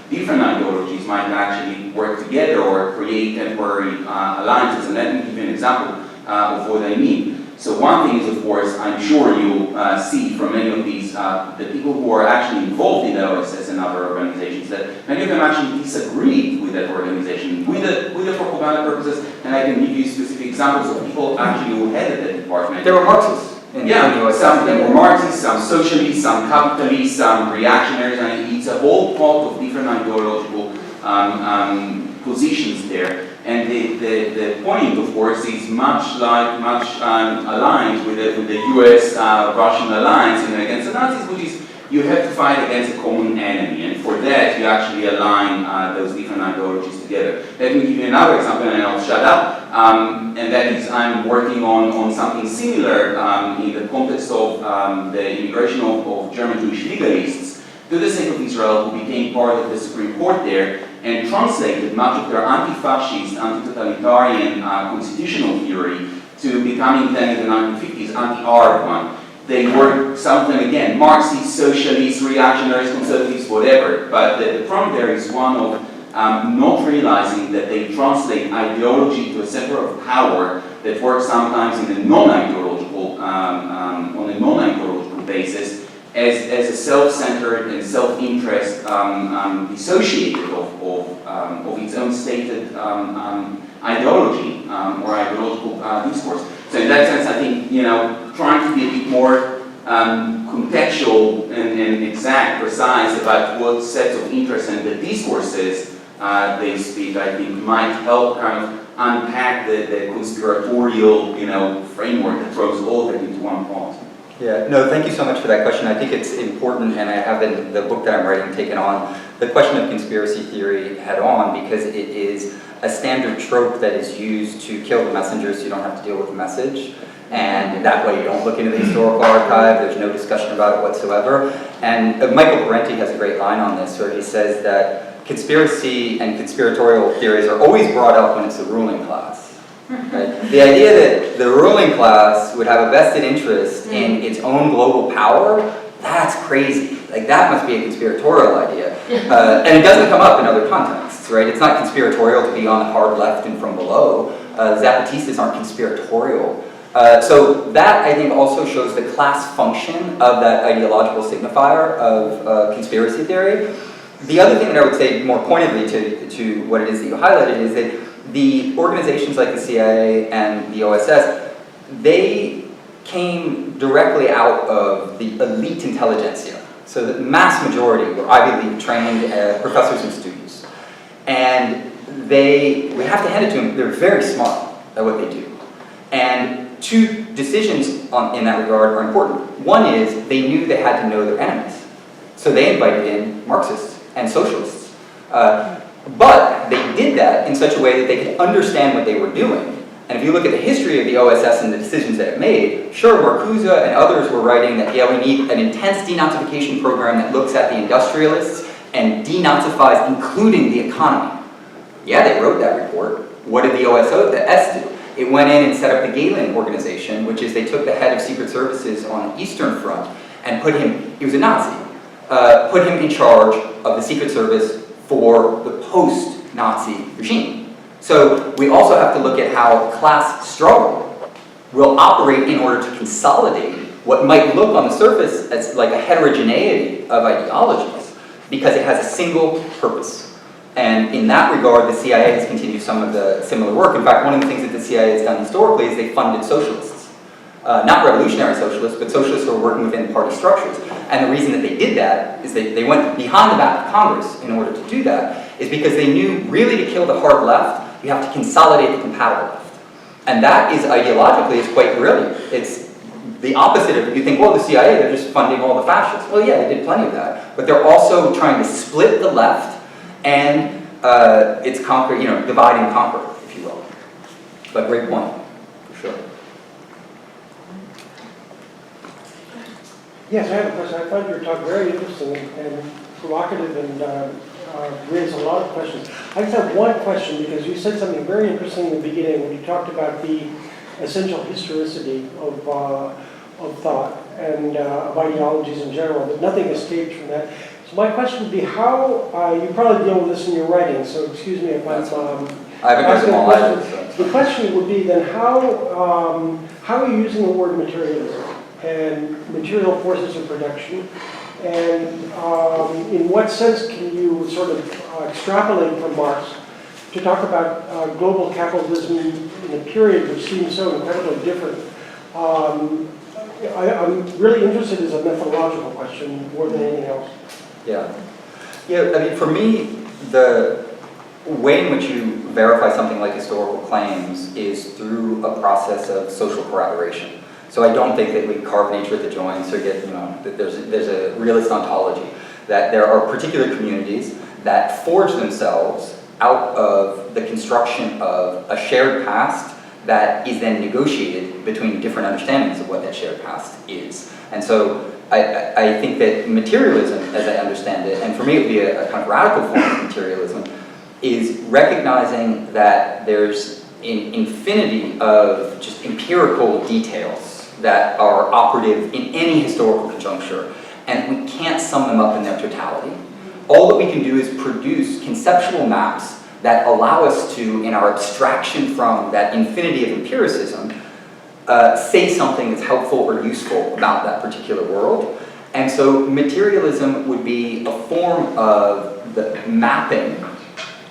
different ideologies might actually work together or create temporary alliances. And let me give you an example of what I mean. So one thing is, of course, I'm sure you'll see from many of these, the people who are actually involved in the OSS and other organizations, that many of them actually disagreed with that organization, with the propaganda purposes, and I can give you specific examples of people actually who headed that department. There were Marxists in the OSS. Some of them were Marxists, some socialists, some capitalists, some reactionaries, and it's a whole pot of different ideological positions there. And the point, of course, is much aligned with the US-Russian alliance against the Nazis, which is you have to fight against a common enemy, and for that you actually align those different ideologies together. Let me give you another example, and I'll shut up. And that is, I'm working on something similar in the context of the immigration of German Jewish legalists to the state of Israel, who became part of the Supreme Court there, and translated much of their anti-fascist, anti-totalitarian constitutional theory to becoming then in the 1950s anti-Arab one. They were, some of them again, Marxists, socialists, reactionaries, conservatives, whatever. But the problem there is one of not realizing that they translate ideology to a center of power that works sometimes in a non-ideological, on a non-ideological basis, as a self-centered and self-interest dissociated of its own stated ideology or ideological discourse. So in that sense, I think, trying to be a bit more contextual and exact, precise about what sets of interest and the discourses they speak, I think might help kind of unpack the conspiratorial, framework that throws all of it into one pot. Yeah, no, thank you so much for that question. I think it's important, and I have in the book that I'm writing taken on the question of conspiracy theory head on, because it is a standard trope that is used to kill the messenger so you don't have to deal with the message. And that way you don't look into the historical archive, there's no discussion about it whatsoever. And Michael Parenti has a great line on this where he says that conspiracy and conspiratorial theories are always brought up when it's the ruling class. Right? The idea that the ruling class would have a vested interest in its own global power, that's crazy. Like, that must be a conspiratorial idea. And it doesn't come up in other contexts, right? It's not conspiratorial to be on the hard left and from below. Zapatistas aren't conspiratorial. So that, I think, also shows the class function of that ideological signifier of conspiracy theory. The other thing that I would say more pointedly to what it is that you highlighted is that the organizations like the CIA and the OSS, they came directly out of the elite intelligentsia. So the mass majority were Ivy League trained professors and students. And we have to hand it to them, they're very smart at what they do. And two decisions in that regard are important. One is they knew they had to know their enemies. So they invited in Marxists and socialists. But they did that in such a way that they could understand what they were doing. And if you look at the history of the OSS and the decisions that it made, sure, Marcuse and others were writing that, yeah, we need an intense denazification program that looks at the industrialists and denazifies, including the economy. Yeah, they wrote that report. What did the OSS do? It went in and set up the Galen organization, which is they took the head of secret services on the Eastern Front and put him, he was a Nazi, put him in charge of the secret service for the post-Nazi regime. So we also have to look at how class struggle will operate in order to consolidate what might look on the surface as like a heterogeneity of ideologies, because it has a single purpose. And in that regard, the CIA has continued some of the similar work. In fact, one of the things that the CIA has done historically is they funded socialists. Not revolutionary socialists, but socialists who are working within party structures. And the reason that they did that is they went behind the back of Congress in order to do that, is because they knew really to kill the hard left, you have to consolidate the compatible left. And that is ideologically is quite brilliant. It's the opposite of, you think, well, the CIA, they're just funding all the fascists. Well, yeah, they did plenty of that. But they're also trying to split the left and it's conquer, divide and conquer, if you will. But great point, for sure. Yes, I have a question. I found your talk very interesting and provocative and raised a lot of questions. I just have one question, because you said something very interesting in the beginning when you talked about the essential historicity of thought and of ideologies in general, but nothing escapes from that. So my question would be how, you probably deal with this in your writing, so excuse me if I'm I haven't read them all either. So. The question would be then how are you using the word materialism and material forces of production? And in what sense can you sort of extrapolate from Marx to talk about global capitalism in a period which seems so incredibly different? I'm really interested as a methodological question more than anything else. Yeah. Yeah, I mean, for me, the way in which you verify something like historical claims is through a process of social corroboration. So I don't think that we carve nature at the joints or get, that there's a realist ontology, that there are particular communities that forge themselves out of the construction of a shared past that is then negotiated between different understandings of what that shared past is. And so I think that materialism, as I understand it, and for me it would be a kind of radical form of materialism, is recognizing that there's an infinity of just empirical details that are operative in any historical conjuncture, and we can't sum them up in their totality. All that we can do is produce conceptual maps that allow us to, in our abstraction from that infinity of empiricism, say something that's helpful or useful about that particular world. And so materialism would be a form of the mapping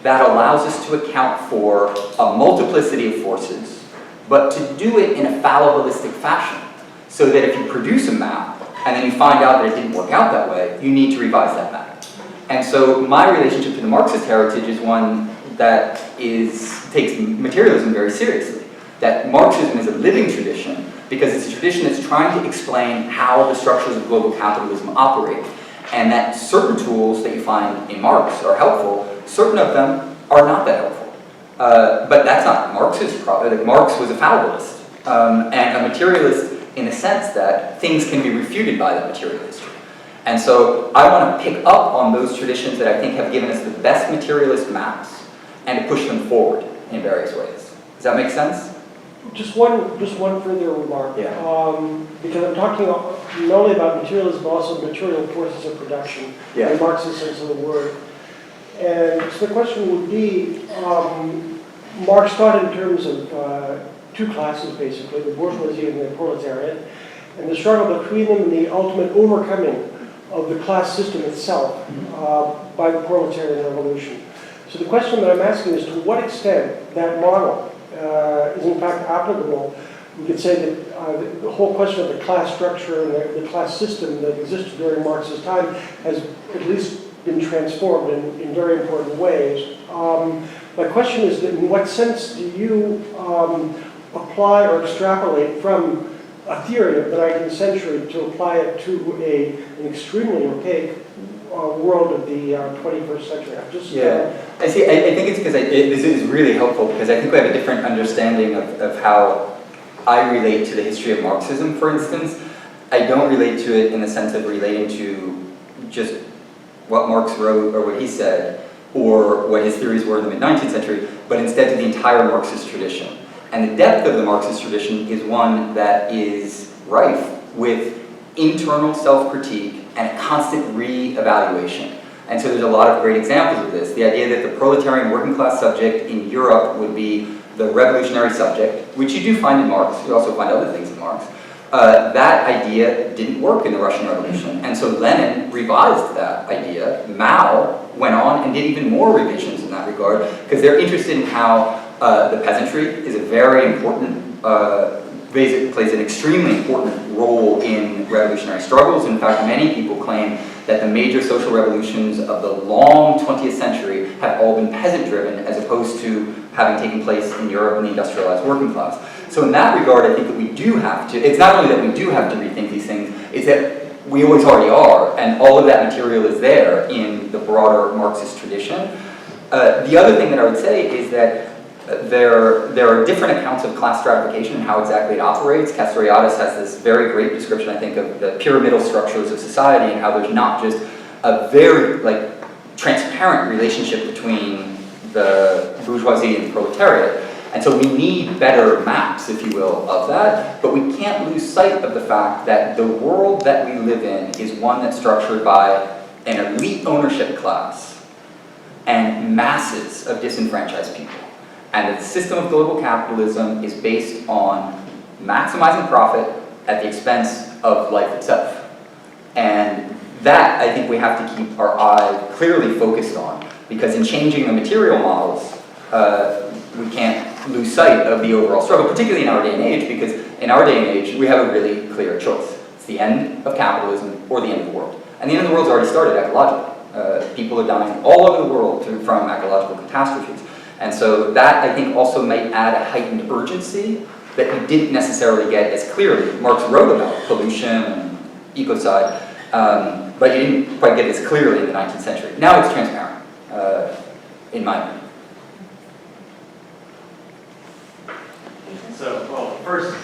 that allows us to account for a multiplicity of forces, but to do it in a fallibilistic fashion, so that if you produce a map and then you find out that it didn't work out that way, you need to revise that map. And so my relationship to the Marxist heritage is one that takes materialism very seriously. That Marxism is a living tradition because it's a tradition that's trying to explain how the structures of global capitalism operate. And that certain tools that you find in Marx are helpful, certain of them are not that helpful. But that's not Marx's problem. Marx was a fallibilist and a materialist in the sense that things can be refuted by the materialist. And so I want to pick up on those traditions that I think have given us the best materialist maps and to push them forward in various ways. Does that make sense? Just one further remark. Yeah. Because I'm talking not only about materialism, but also material forces of production, Yeah. in Marx's sense of the word. And so the question would be, Marx thought in terms of two classes, basically, the bourgeoisie and the proletariat, and the struggle between them and the ultimate overcoming of the class system itself by the proletarian revolution. So the question that I'm asking is to what extent that model is in fact applicable. We could say that the whole question of the class structure and the class system that existed during Marx's time has at least been transformed in very important ways. My question is that in what sense do you apply or extrapolate from a theory of the 19th century to apply it to an extremely opaque world of the 21st century? I see. I think it's because this is really helpful because I think we have a different understanding of how I relate to the history of Marxism, for instance. I don't relate to it in the sense of relating to just what Marx wrote or what he said or what his theories were in the mid-19th century, but instead to the entire Marxist tradition. And the depth of the Marxist tradition is one that is rife with internal self-critique and a constant re-evaluation. And so there's a lot of great examples of this. The idea that the proletarian working class subject in Europe would be the revolutionary subject, which you do find in Marx, you also find other things in Marx, that idea didn't work in the Russian Revolution. And so Lenin revised that idea. Mao went on and did even more revisions in that regard, because they're interested in how the peasantry is a very important, plays an extremely important role in revolutionary struggles. In fact, many people claim that the major social revolutions of the long 20th century have all been peasant-driven as opposed to having taken place in Europe in the industrialized working class. So in that regard, I think that we do have to, it's not only that we do have to rethink these things, it's that we always already are, and all of that material is there in the broader Marxist tradition. The other thing that I would say is that there are different accounts of class stratification and how exactly it operates. Castoriadis has this very great description, I think, of the pyramidal structures of society and how there's not just a very transparent relationship between the bourgeoisie and the proletariat. And so we need better maps, if you will, of that, but we can't lose sight of the fact that the world that we live in is one that's structured by an elite ownership class and masses of disenfranchised people. And the system of global capitalism is based on maximizing profit at the expense of life itself. And that, I think, we have to keep our eye clearly focused on, because in changing the material models, we can't lose sight of the overall struggle, particularly in our day and age, because in our day and age, we have a really clear choice. It's the end of capitalism or the end of the world. And the end of the world's already started ecologically. People are dying all over the world from ecological catastrophes. And so that, I think, also might add a heightened urgency that you didn't necessarily get as clearly. Marx wrote about pollution and ecocide, but you didn't quite get it as clearly in the 19th century. Now it's transparent, in my opinion. So, well, first,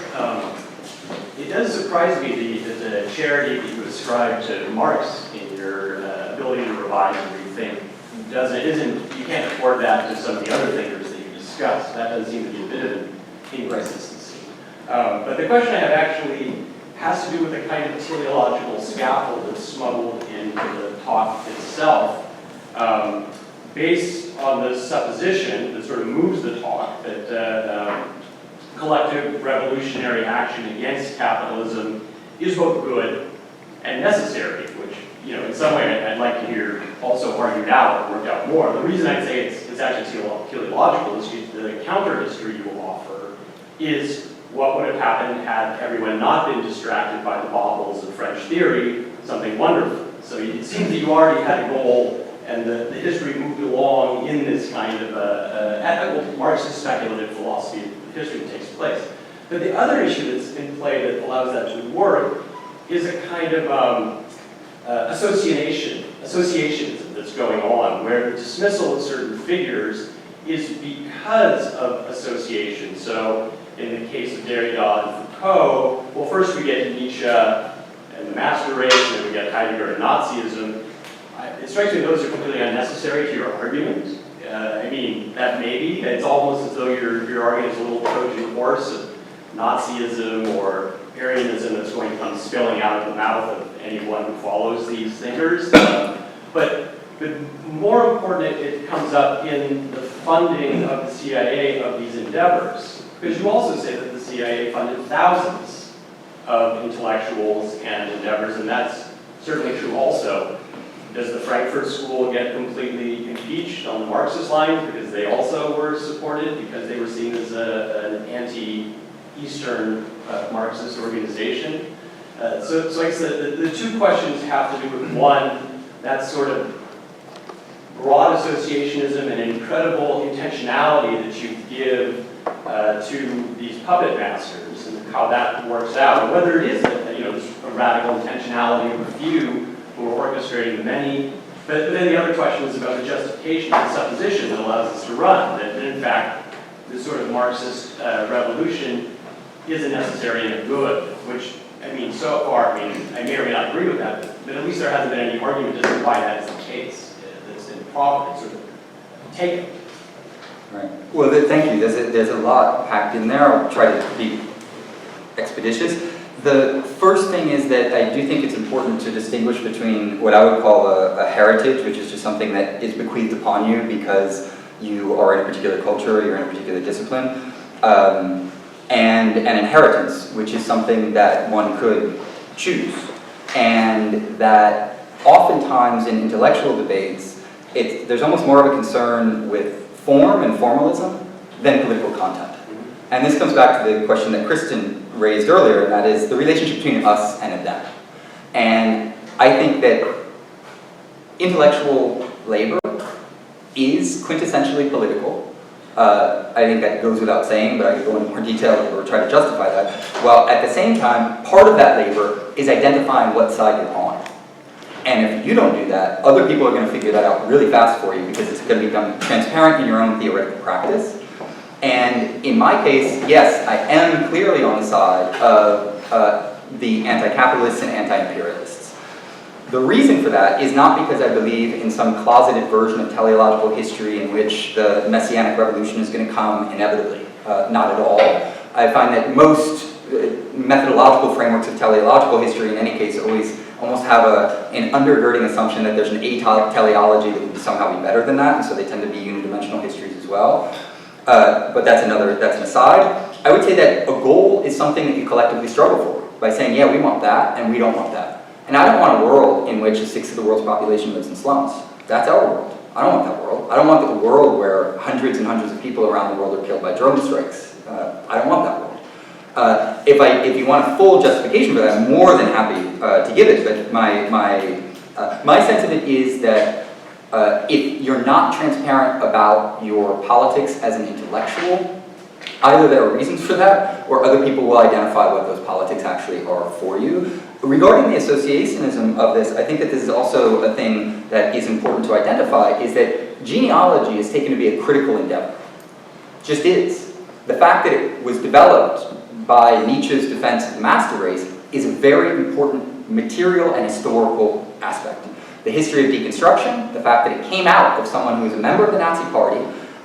it does surprise me the charity that you ascribe to Marx in your ability to revise and rethink. You can't afford that to some of the other thinkers that you discussed. That does seem to be a bit of an inconsistency. But the question I have actually has to do with a kind of teleological scaffold that's smuggled into the talk itself, based on the supposition that sort of moves the talk that collective revolutionary action against capitalism is both good and necessary, which, in some way I'd like to hear also argued out or worked out more. The reason I'd say it's actually teleological is the counter history you will offer is what would have happened had everyone not been distracted by the baubles of French theory, something wonderful. So it seems that you already had a goal, and the history moved along in this kind of ethical Marxist speculative philosophy of history that takes place. But the other issue that's in play that allows that to work is a kind of associationism that's going on, where the dismissal of certain figures is because of association. So in the case of Derrida and Foucault, well, first we get Nietzsche and the master race, and then we get Heidegger and Nazism. It strikes me those are completely unnecessary to your argument. I mean, that maybe, it's almost as though your argument is a little Trojan horse of Nazism or Aryanism that's going to come spilling out of the mouth of anyone who follows these thinkers. But more important, it comes up in the funding of the CIA of these endeavors. Because you also say that the CIA funded thousands of intellectuals and endeavors, and that's certainly true also. Does the Frankfurt School get completely impeached on the Marxist lines because they also were supported, because they were seen as an anti-Eastern Marxist organization? So I guess the two questions have to do with, one, that sort of broad associationism and incredible intentionality that you give to these puppet masters, and how that works out, and whether it is a radical intentionality of a few who are orchestrating the many. But then the other question is about the justification and supposition that allows us to run, that in fact this sort of Marxist revolution isn't necessary and a good, which, I mean, so far, I may or may not agree with that, but at least there hasn't been any argument as to why that is the case. That's been properly sort of taken. Right. Well, thank you. There's a lot packed in there. I'll try to be expeditious. The first thing is that I do think it's important to distinguish between what I would call a heritage, which is just something that is bequeathed upon you because you are in a particular culture, or you're in a particular discipline, and an inheritance, which is something that one could choose. And that oftentimes in intellectual debates, there's almost more of a concern with form and formalism than political content. And this comes back to the question that Kristen raised earlier, and that is the relationship between us and them. And I think that intellectual labor is quintessentially political. I think that goes without saying, but I could go into more detail or try to justify that. While at the same time, part of that labor is identifying what side you're on. And if you don't do that, other people are going to figure that out really fast for you because it's going to become transparent in your own theoretical practice. And in my case, yes, I am clearly on the side of the anti-capitalists and anti-imperialists. The reason for that is not because I believe in some closeted version of teleological history in which the Messianic Revolution is going to come inevitably. Not at all. I find that most methodological frameworks of teleological history, in any case, almost have an undergirding assumption that there's an teleology that would somehow be better than that, and so they tend to be unidimensional histories as well. But that's an aside. I would say that a goal is something that you collectively struggle for by saying, yeah, we want that, and we don't want that. And I don't want a world in which a sixth of the world's population lives in slums. That's our world. I don't want that world. I don't want the world where hundreds and hundreds of people around the world are killed by drone strikes. I don't want that world. If you want a full justification for that, I'm more than happy to give it. But my sense of it is that if you're not transparent about your politics as an intellectual, either there are reasons for that, or other people will identify what those politics actually are for you. Regarding the associationism of this, I think that this is also a thing that is important to identify, is that genealogy is taken to be a critical endeavor. Just is. The fact that it was developed by Nietzsche's defense of the master race is a very important material and historical aspect. The history of deconstruction, the fact that it came out of someone who was a member of the Nazi Party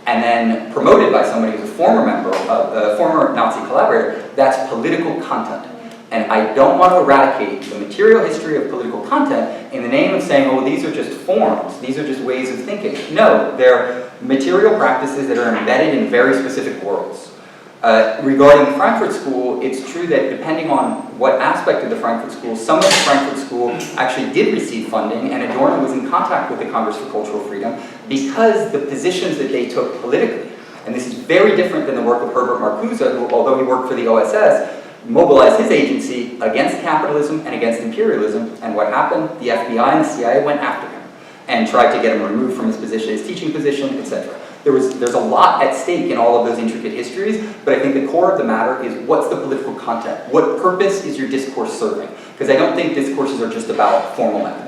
and then promoted by somebody who's a former member of a former Nazi collaborator, that's political content. And I don't want to eradicate the material history of political content in the name of saying, oh, these are just forms, these are just ways of thinking. No, they're material practices that are embedded in very specific worlds. Regarding the Frankfurt School, it's true that depending on what aspect of the Frankfurt School, some of the Frankfurt School actually did receive funding, and Adorno was in contact with the Congress for Cultural Freedom because the positions that they took politically, and this is very different than the work of Herbert Marcuse, who, although he worked for the OSS, mobilized his agency against capitalism and against imperialism, and what happened? The FBI and the CIA went after him and tried to get him removed from his position, his teaching position, etc. There's a lot at stake in all of those intricate histories, but I think the core of the matter is what's the political content? What purpose is your discourse serving? Because I don't think discourses are just about formal methods.